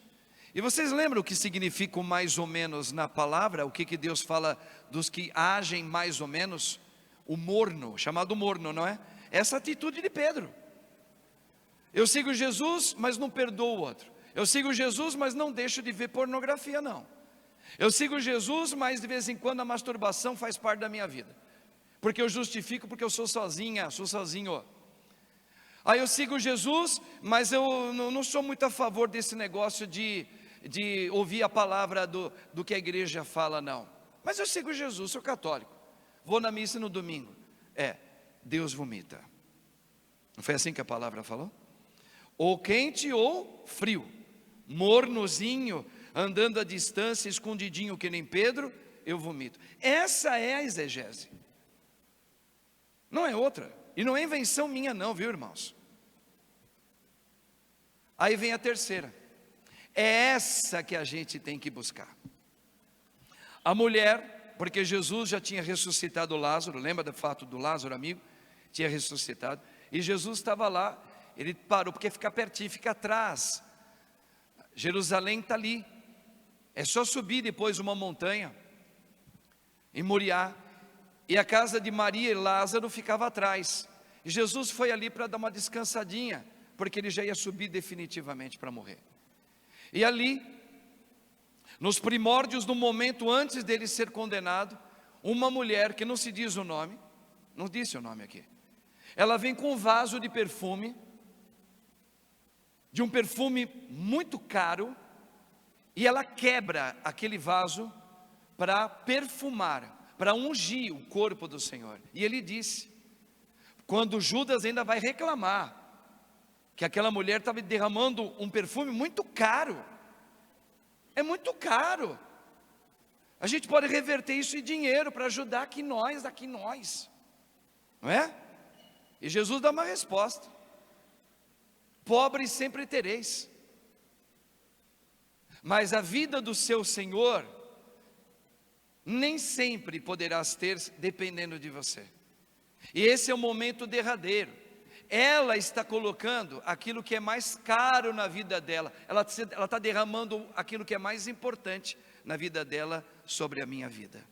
[SPEAKER 3] E vocês lembram o que significa o mais ou menos na palavra? O que Deus fala dos que agem mais ou menos? O morno, chamado morno, não é? Essa atitude de Pedro. Eu sigo Jesus, mas não perdoo o outro. Eu sigo Jesus, mas não deixo de ver pornografia, não. Eu sigo Jesus, mas de vez em quando a masturbação faz parte da minha vida. Porque eu justifico, porque eu sou sozinha, sou sozinho. Aí eu sigo Jesus, mas eu não sou muito a favor desse negócio de ouvir a palavra do que a igreja fala, não. Mas eu sigo Jesus, sou católico. Vou na missa no domingo. Deus vomita. Não foi assim que a palavra falou? Ou quente ou frio, mornozinho, andando à distância, escondidinho que nem Pedro, eu vomito. Essa é a exegese. Não é outra. E não é invenção minha não, viu, irmãos? Aí vem a terceira. É essa que a gente tem que buscar. A mulher, porque Jesus já tinha ressuscitado Lázaro, lembra do fato do Lázaro, amigo? Tinha ressuscitado. E Jesus estava lá, ele parou, porque fica pertinho, fica atrás. Jerusalém está ali. É só subir depois uma montanha, em Moriá. E a casa de Maria e Lázaro ficava atrás. E Jesus foi ali para dar uma descansadinha, porque ele já ia subir definitivamente para morrer. E ali, nos primórdios, no momento antes dele ser condenado, uma mulher que não se diz o nome, não disse o nome aqui, ela vem com um vaso de perfume, de um perfume muito caro, e ela quebra aquele vaso para perfumar, para ungir o corpo do Senhor. E ele disse, quando Judas ainda vai reclamar, que aquela mulher estava derramando um perfume muito caro. É muito caro. A gente pode reverter isso em dinheiro para ajudar aqui nós. Não é? E Jesus dá uma resposta. Pobres sempre tereis, mas a vida do seu Senhor nem sempre poderás ter dependendo de você. E esse é o momento derradeiro. Ela está colocando aquilo que é mais caro na vida dela. Ela está derramando aquilo que é mais importante na vida dela sobre a minha vida.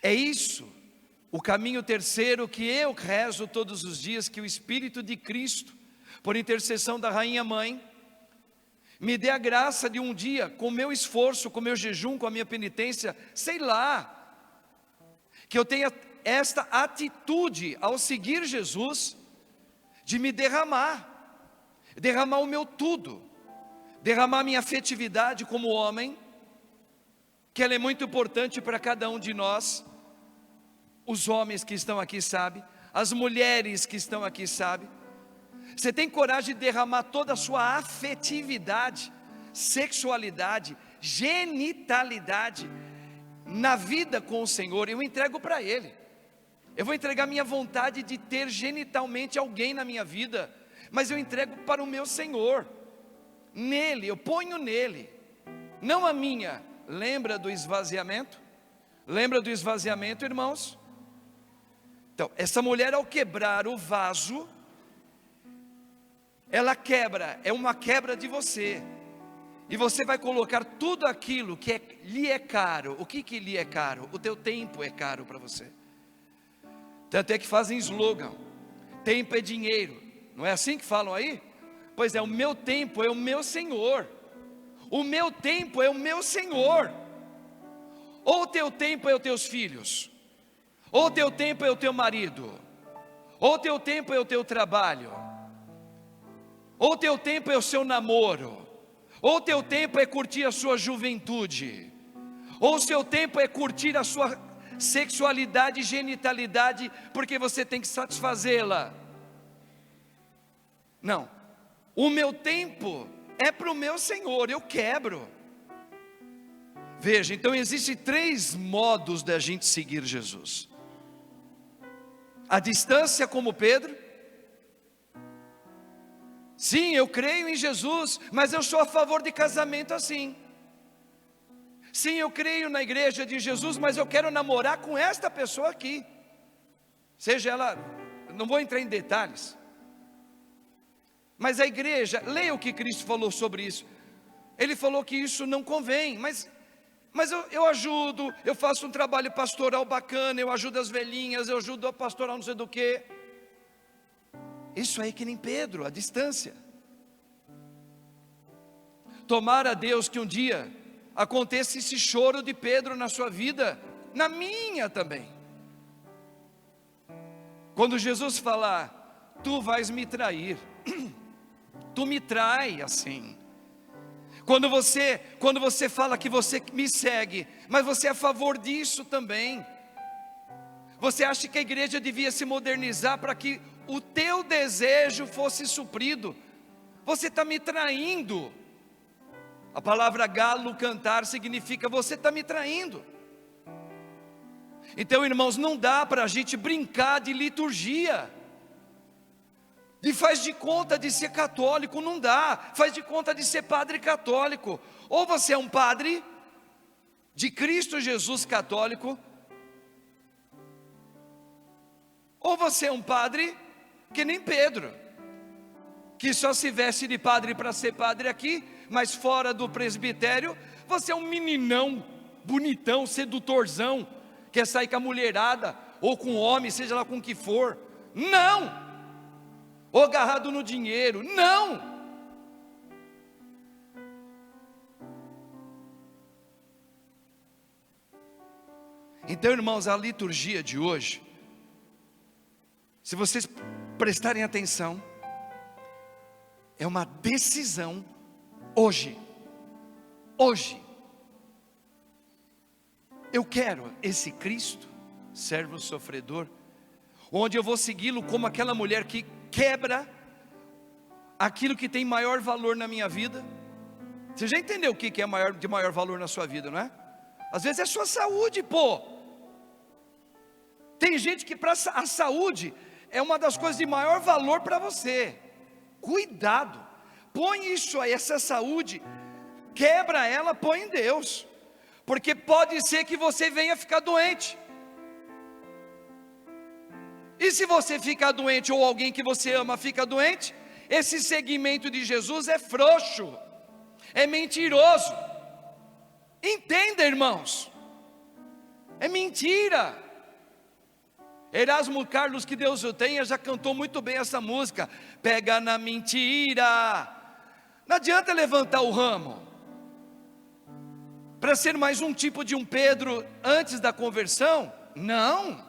[SPEAKER 3] É isso, o caminho terceiro que eu rezo todos os dias, que o Espírito de Cristo, por intercessão da Rainha Mãe, me dê a graça de um dia, com o meu esforço, com o meu jejum, com a minha penitência, sei lá, que eu tenha esta atitude ao seguir Jesus, de me derramar o meu tudo, derramar minha afetividade como homem, que ela é muito importante para cada um de nós. Os homens que estão aqui sabem, as mulheres que estão aqui sabem. Você tem coragem de derramar toda a sua afetividade, sexualidade, genitalidade na vida com o Senhor? Eu entrego para Ele. Eu vou entregar minha vontade de ter genitalmente alguém na minha vida, mas eu entrego para o meu Senhor. Nele, eu ponho nele, não a minha. Lembra do esvaziamento? Lembra do esvaziamento, irmãos? Então, essa mulher, ao quebrar o vaso, ela quebra, é uma quebra de você. E você vai colocar tudo aquilo que lhe é caro. O que lhe é caro? O teu tempo é caro para você. Tanto é que fazem slogan, tempo é dinheiro. Não é assim que falam aí? Pois é, o meu tempo é o meu Senhor. O meu tempo é o meu Senhor. Ou o teu tempo é os teus filhos, ou o teu tempo é o teu marido, ou o teu tempo é o teu trabalho, ou o teu tempo é o seu namoro, ou o teu tempo é curtir a sua juventude, ou o seu tempo é curtir a sua sexualidade e genitalidade, porque você tem que satisfazê-la. Não, o meu tempo é para o meu Senhor, eu quebro. Veja, então existem 3 modos da gente seguir Jesus: a distância, como Pedro. Sim, eu creio em Jesus, mas eu sou a favor de casamento assim. Sim, eu creio na igreja de Jesus, mas eu quero namorar com esta pessoa aqui. Seja ela, não vou entrar em detalhes. Mas a igreja, leia o que Cristo falou sobre isso. Ele falou que isso não convém, mas eu ajudo, eu faço um trabalho pastoral bacana, eu ajudo as velhinhas, eu ajudo a pastoral não sei do que. Isso aí que nem Pedro, a distância. Tomara a Deus que um dia aconteça esse choro de Pedro na sua vida, na minha também. Quando Jesus falar, tu vais me trair, tu me trai assim. Quando você fala que você me segue, mas você é a favor disso também. Você acha que a igreja devia se modernizar para que o teu desejo fosse suprido. Você está me traindo. A palavra galo cantar significa você está me traindo. Então, irmãos, não dá para a gente brincar de liturgia, de faz de conta de ser católico, não dá, faz de conta de ser padre católico. Ou você é um padre de Cristo Jesus católico, ou você é um padre que nem Pedro, que só se veste de padre para ser padre aqui, mas fora do presbitério, você é um meninão, bonitão, sedutorzão, quer sair com a mulherada, ou com o homem, seja lá com o que for. Não! Ou agarrado no dinheiro, não! Então, irmãos, a liturgia de hoje, se vocês prestarem atenção, é uma decisão hoje. Eu quero esse Cristo, servo sofredor, onde eu vou segui-lo como aquela mulher que quebra aquilo que tem maior valor na minha vida. Você já entendeu o que é de maior valor na sua vida, não é? Às vezes é a sua saúde, pô. Tem gente que para a saúde é uma das coisas de maior valor para você. Cuidado, põe isso aí, essa saúde, quebra ela, põe em Deus, porque pode ser que você venha ficar doente. E se você ficar doente, ou alguém que você ama fica doente, esse seguimento de Jesus é frouxo, é mentiroso. Entenda, irmãos, é mentira. Erasmo Carlos, que Deus o tenha, já cantou muito bem essa música. Pega na mentira. Não adianta levantar o ramo para ser mais um tipo de um Pedro antes da conversão. Não.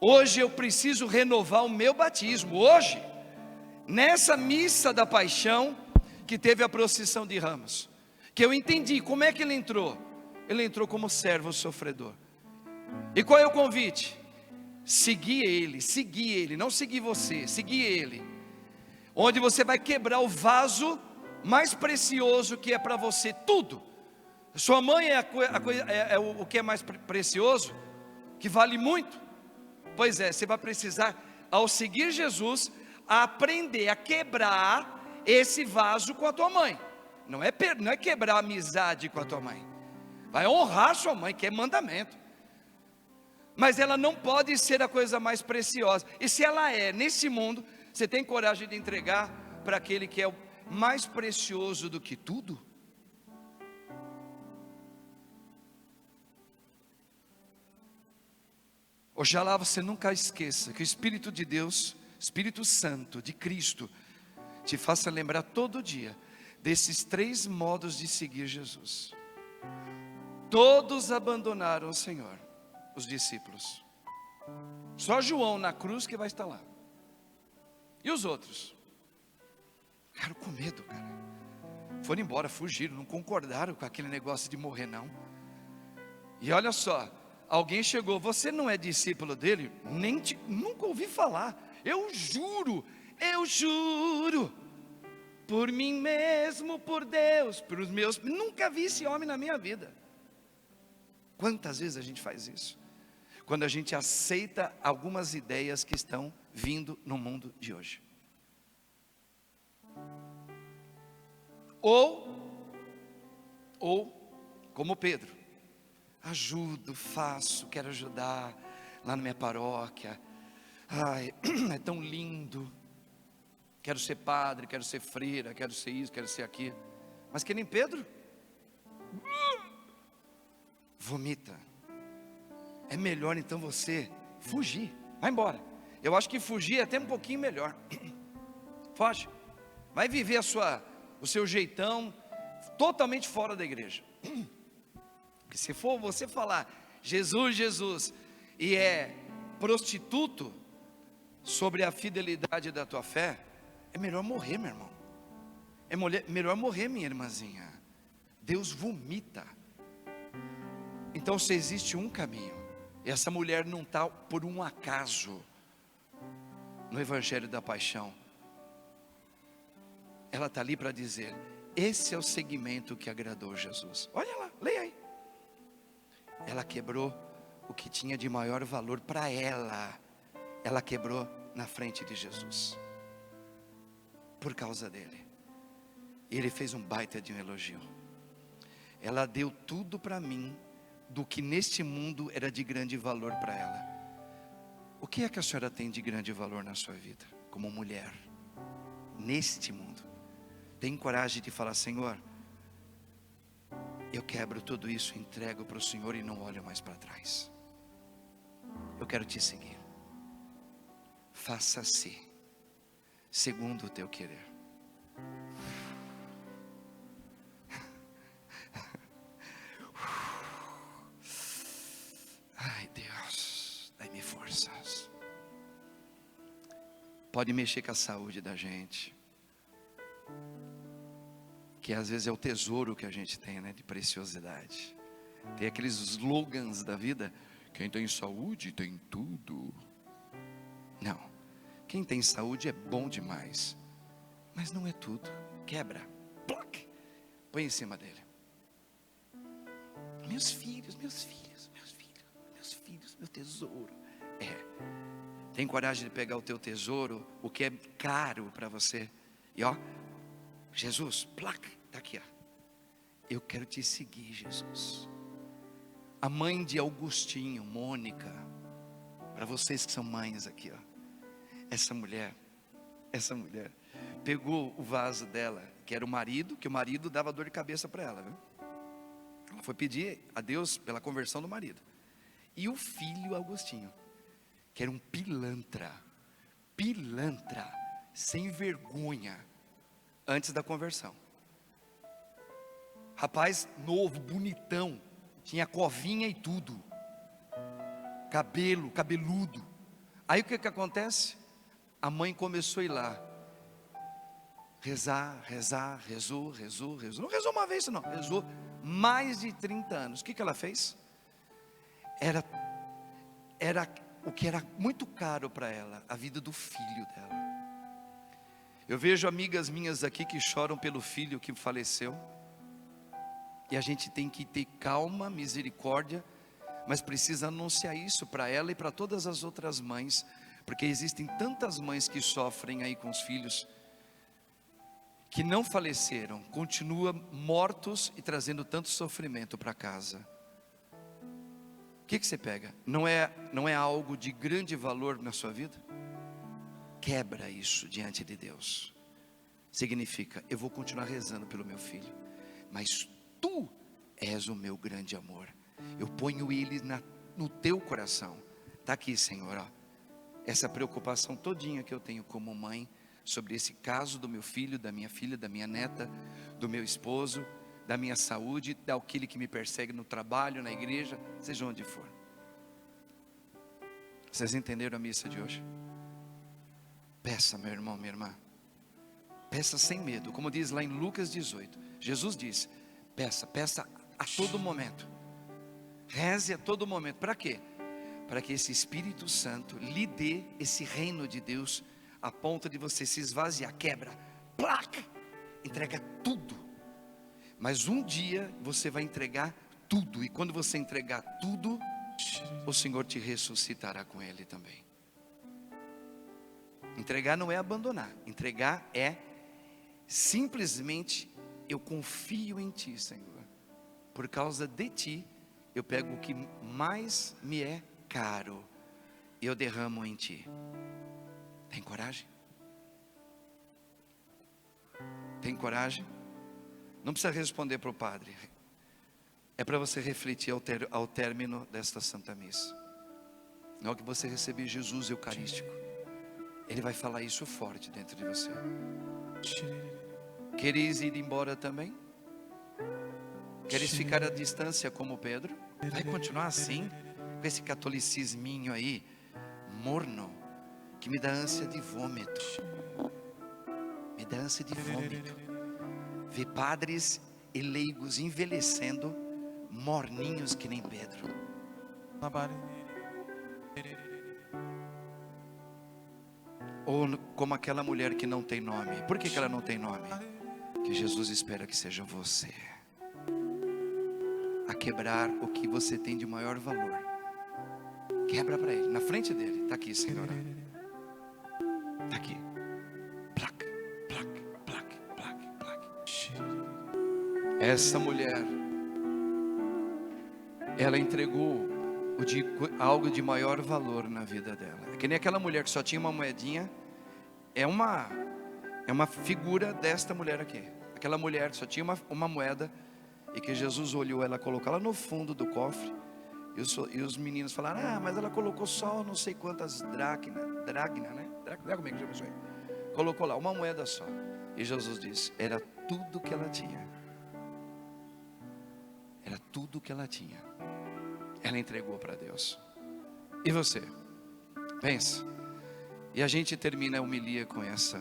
[SPEAKER 3] Hoje eu preciso renovar o meu batismo. Hoje, nessa missa da paixão, que teve a procissão de ramos, que eu entendi como é que ele entrou. Ele entrou como servo sofredor. E qual é o convite? Seguir ele, não seguir você, seguir ele, onde você vai quebrar o vaso mais precioso que é para você, tudo. Sua mãe é o que é mais precioso, que vale muito. Pois é, você vai precisar, ao seguir Jesus, aprender a quebrar esse vaso com a tua mãe. Não é quebrar a amizade com a tua mãe, vai honrar sua mãe, que é mandamento. Mas ela não pode ser a coisa mais preciosa. E se ela é, nesse mundo, você tem coragem de entregar para aquele que é o mais precioso do que tudo? Oxalá você nunca esqueça que o Espírito de Deus, Espírito Santo de Cristo, te faça lembrar todo dia desses 3 modos de seguir Jesus. Todos abandonaram o Senhor, os discípulos. Só João na cruz que vai estar lá. E os outros? Ficaram com medo, cara. Foram embora, fugiram, não concordaram com aquele negócio de morrer, não. E olha só, alguém chegou, você não é discípulo dele? Nunca ouvi falar. Eu juro, por mim mesmo, por Deus, pelos meus, nunca vi esse homem na minha vida. Quantas vezes a gente faz isso? Quando a gente aceita algumas ideias que estão vindo no mundo de hoje. Ou como Pedro, ajudo, faço, quero ajudar lá na minha paróquia. Ai, é tão lindo. Quero ser padre, quero ser freira, quero ser isso, quero ser aquilo. Mas que nem Pedro, vomita. É melhor então você fugir, vai embora. Eu acho que fugir é até um pouquinho melhor. Foge, vai viver o seu jeitão totalmente fora da igreja. Porque se for você falar Jesus, Jesus, e prostituto sobre a fidelidade da tua fé, é melhor morrer, meu irmão. É melhor morrer, minha irmãzinha. Deus vomita. Então, se existe um caminho, e essa mulher não está por um acaso no Evangelho da Paixão, ela está ali para dizer: esse é o segmento que agradou Jesus. Olha lá, leia aí. Ela quebrou o que tinha de maior valor para ela. Ela quebrou na frente de Jesus, por causa dele. E ele fez um baita de um elogio. Ela deu tudo para mim, do que neste mundo era de grande valor para ela. O que é que a senhora tem de grande valor na sua vida, como mulher, neste mundo? Tem coragem de falar: Senhor, eu quebro tudo isso, entrego para o Senhor e não olho mais para trás. Eu quero te seguir. Faça-se segundo o teu querer. Ai, Deus, dai-me forças. Pode mexer com a saúde da gente, que às vezes é o tesouro que a gente tem, né, de preciosidade. Tem aqueles slogans da vida: quem tem saúde tem tudo. Não, quem tem saúde é bom demais, mas não é tudo. Quebra, ploc, põe em cima dele. Meus filhos, meu tesouro. Tem coragem de pegar o teu tesouro, o que é caro para você, e ó, Jesus, placa, está aqui, ó. Eu quero te seguir, Jesus. A mãe de Augustinho, Mônica, para vocês que são mães aqui, ó. Essa mulher pegou o vaso dela, que era o marido, que o marido dava dor de cabeça para ela, viu? Ela foi pedir a Deus pela conversão do marido. E o filho Augustinho, que era um pilantra, sem vergonha, antes da conversão. Rapaz novo, bonitão, tinha covinha e tudo, cabeludo. Aí o que acontece? A mãe começou a ir lá, rezou. Não rezou uma vez, não, rezou mais de 30 anos. O que ela fez? Era o que era muito caro para ela, a vida do filho dela. Eu vejo amigas minhas aqui que choram pelo filho que faleceu, e a gente tem que ter calma, misericórdia, mas precisa anunciar isso para ela e para todas as outras mães, porque existem tantas mães que sofrem aí com os filhos, que não faleceram, continuam mortos e trazendo tanto sofrimento para casa. O que você pega? Não é algo de grande valor na sua vida? Quebra isso diante de Deus. Significa: eu vou continuar rezando pelo meu filho, mas tu és o meu grande amor. Eu ponho ele no teu coração. Está aqui, Senhor, ó, essa preocupação todinha que eu tenho como mãe, sobre esse caso do meu filho, da minha filha, da minha neta, do meu esposo, da minha saúde, daquele que me persegue no trabalho, na igreja, seja onde for. Vocês entenderam a missa de hoje? Peça, meu irmão, minha irmã, peça sem medo, como diz lá em Lucas 18, Jesus diz: peça a todo momento, reze a todo momento. Para quê? Para que esse Espírito Santo lhe dê esse reino de Deus, a ponto de você se esvaziar, quebra, placa, entrega tudo. Mas um dia você vai entregar tudo, e quando você entregar tudo, o Senhor te ressuscitará com Ele também. Entregar não é abandonar, entregar é simplesmente: eu confio em Ti, Senhor, por causa de Ti, eu pego o que mais me é caro, e eu derramo em Ti. Tem coragem? Tem coragem? Não precisa responder para o padre, é para você refletir ao término desta Santa Missa. Na hora que você receber Jesus Eucarístico, Ele vai falar isso forte dentro de você. Queres ir embora também? Queres ficar à distância como Pedro? Vai continuar assim, com esse catolicisminho aí, morno que me dá ânsia de vômito. Me dá ânsia de vômito. Ver padres e leigos envelhecendo, morninhos que nem Pedro. Ou como aquela mulher que não tem nome. Por que ela não tem nome? Que Jesus espera que seja você a quebrar o que você tem de maior valor. Quebra para Ele, na frente dele. Está aqui, Senhor. Está aqui. Plac, plac, plac, plac, plac. Essa mulher, ela entregou algo de maior valor na vida dela. É que nem aquela mulher que só tinha uma moedinha. É uma figura desta mulher aqui. Aquela mulher que só tinha uma moeda, e que Jesus olhou ela colocar ela no fundo do cofre, e os meninos falaram: mas ela colocou só não sei quantas dracma, né? Como é que chama isso aí? Colocou lá uma moeda só. E Jesus disse: era tudo que ela tinha. Era tudo que ela tinha. Ela entregou para Deus. E você? Pensa. E a gente termina a homilia com essa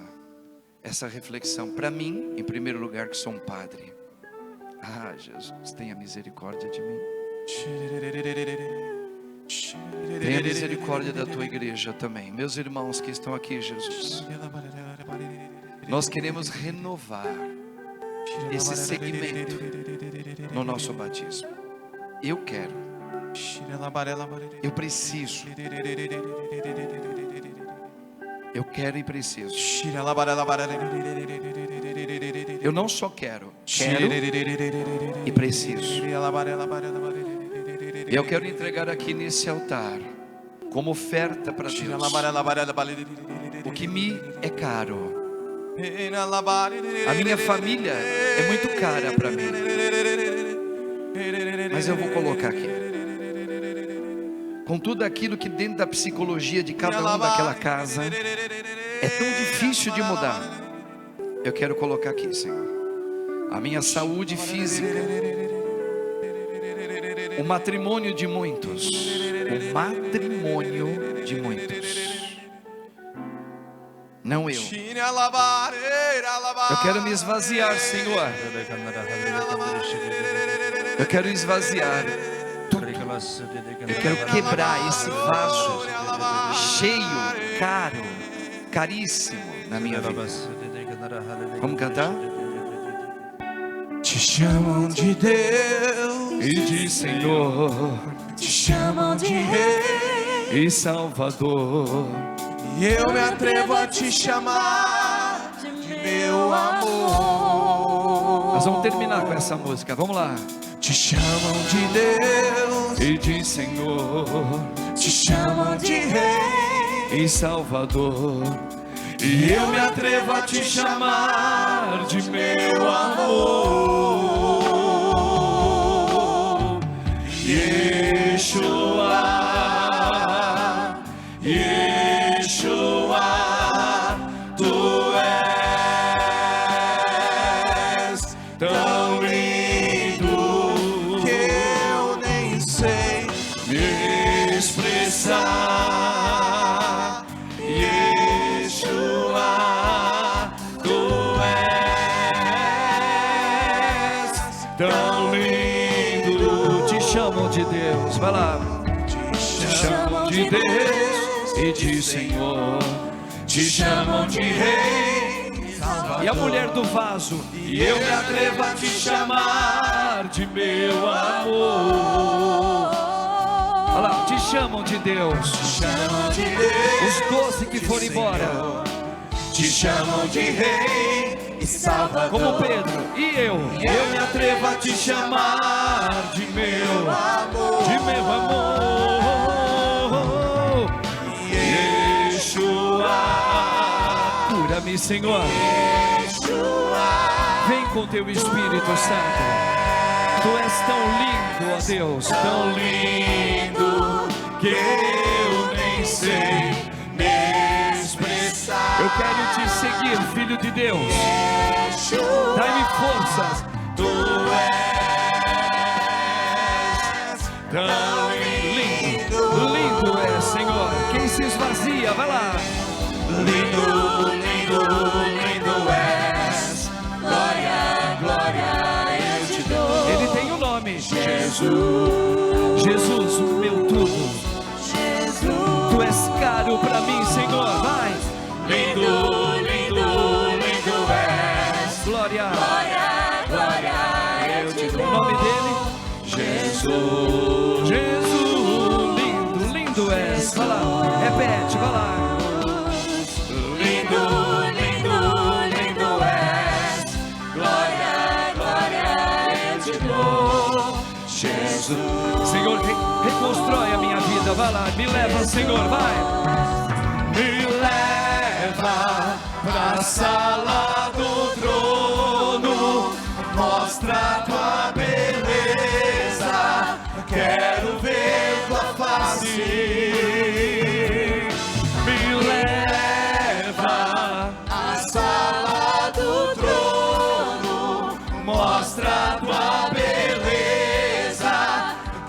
[SPEAKER 3] reflexão. Para mim, em primeiro lugar, que sou um padre. Jesus, tenha misericórdia de mim. Tenha misericórdia da tua igreja também. Meus irmãos que estão aqui, Jesus, nós queremos renovar esse segmento no nosso batismo. Eu quero. Eu preciso. Eu quero e preciso. Eu não só quero e preciso. E eu quero entregar aqui nesse altar, como oferta para Deus, o que me é caro. A minha família é muito cara para mim, mas eu vou colocar aqui, com tudo aquilo que dentro da psicologia de cada um daquela casa é tão difícil de mudar. Eu quero colocar aqui, Senhor, a minha saúde física, o matrimônio de muitos, não eu. Eu quero me esvaziar, Senhor. Eu quero esvaziar tudo. Eu quero quebrar esse vaso cheio, caro, caríssimo na minha vida. Vamos cantar?
[SPEAKER 4] Te chamam de Deus
[SPEAKER 3] e de Senhor,
[SPEAKER 4] te chamam de Rei
[SPEAKER 3] e Salvador.
[SPEAKER 4] E eu me atrevo a te chamar de meu amor.
[SPEAKER 3] Nós vamos terminar com essa música, vamos lá.
[SPEAKER 4] Te chamam de Deus
[SPEAKER 3] e de Senhor,
[SPEAKER 4] te chamam de Rei
[SPEAKER 3] e Salvador.
[SPEAKER 4] E eu me atrevo a te chamar de meu amor. Yeshua, Yeshua, tu és tão lindo que eu nem sei me expressar. Yeshua, tu és tão lindo.
[SPEAKER 3] Te chamam de Deus, vai lá.
[SPEAKER 4] Te chamam de Deus
[SPEAKER 3] e de Senhor,
[SPEAKER 4] te chamam de Rei,
[SPEAKER 3] e a mulher do vaso,
[SPEAKER 4] e eu me atrevo a te chamar de meu amor.
[SPEAKER 3] Olha lá, te chamam de Deus,
[SPEAKER 4] te chamam de Deus,
[SPEAKER 3] os 12 que foram embora,
[SPEAKER 4] te chamam de Rei e Salvador,
[SPEAKER 3] como Pedro, e eu
[SPEAKER 4] me atrevo a te chamar de meu amor,
[SPEAKER 3] Cura-me, Senhor. Vem com teu Espírito Santo. Tu és tão lindo, ó Deus, tão lindo
[SPEAKER 4] que eu nem sei me expressar.
[SPEAKER 3] Eu quero te seguir, Filho de Deus. Dai-me forças.
[SPEAKER 4] Tu és tão lindo,
[SPEAKER 3] lindo é, Senhor. Quem se esvazia
[SPEAKER 4] Lindo, lindo, lindo és. Glória, glória eu te dou.
[SPEAKER 3] Ele tem um nome.
[SPEAKER 4] Jesus,
[SPEAKER 3] Jesus, o meu tudo.
[SPEAKER 4] Jesus.
[SPEAKER 3] Tu és caro para mim, Senhor. Vai.
[SPEAKER 4] Lindo, lindo, lindo és.
[SPEAKER 3] Glória.
[SPEAKER 4] Glória, glória eu te dou.
[SPEAKER 3] O nome dele.
[SPEAKER 4] Jesus,
[SPEAKER 3] Jesus. Lindo, lindo és. Vai lá. Repete, vai lá.
[SPEAKER 4] lindo, lindo, lindo és. Glória, glória eu te dou. Jesus,
[SPEAKER 3] Senhor, reconstrói a minha vida. Vai lá. Me leva, Senhor. Vai.
[SPEAKER 4] me leva pra sala do trono, mostra tua beleza, quero ver tua face. Me leva à sala do trono, mostra tua beleza,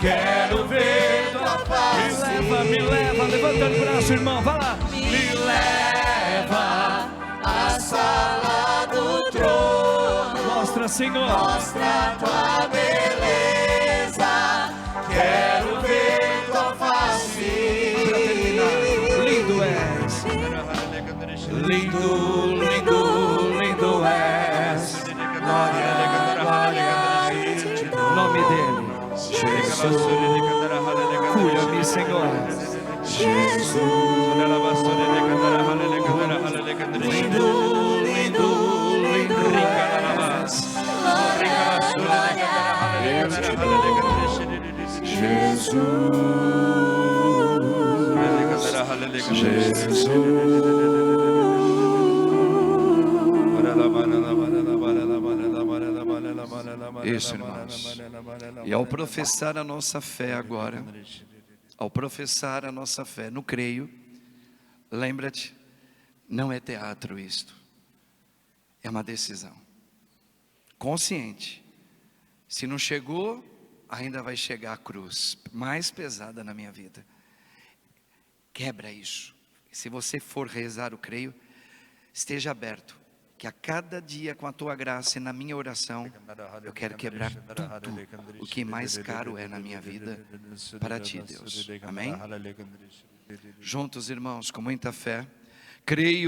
[SPEAKER 4] quero ver tua face.
[SPEAKER 3] Me leva. Levantando o braço, irmão. Vai lá.
[SPEAKER 4] Me leva à sala do trono,
[SPEAKER 3] Mostra, Senhor.
[SPEAKER 4] mostra tua beleza, quero ver tua face.
[SPEAKER 3] Para terminar. Lindo és.
[SPEAKER 4] Lindo, lindo, lindo és. Glória, glória eu te
[SPEAKER 3] O
[SPEAKER 4] dou.
[SPEAKER 3] nome dele. Cura-me, Senhor.
[SPEAKER 4] Lindo, lindo, lindo és. Glória, glória eu te dou.
[SPEAKER 3] Isso, irmãos. E ao professar a nossa fé agora, ao professar a nossa fé no creio, lembra-te, não é teatro isto, é uma decisão consciente. Se não chegou, ainda vai chegar a cruz mais pesada na minha vida. Quebra isso. Se você for rezar o creio, esteja aberto, que a cada dia com a tua graça e na minha oração, eu quero quebrar tudo o que mais caro é na minha vida para ti, Deus. Amém? Juntos, irmãos, com muita fé, creio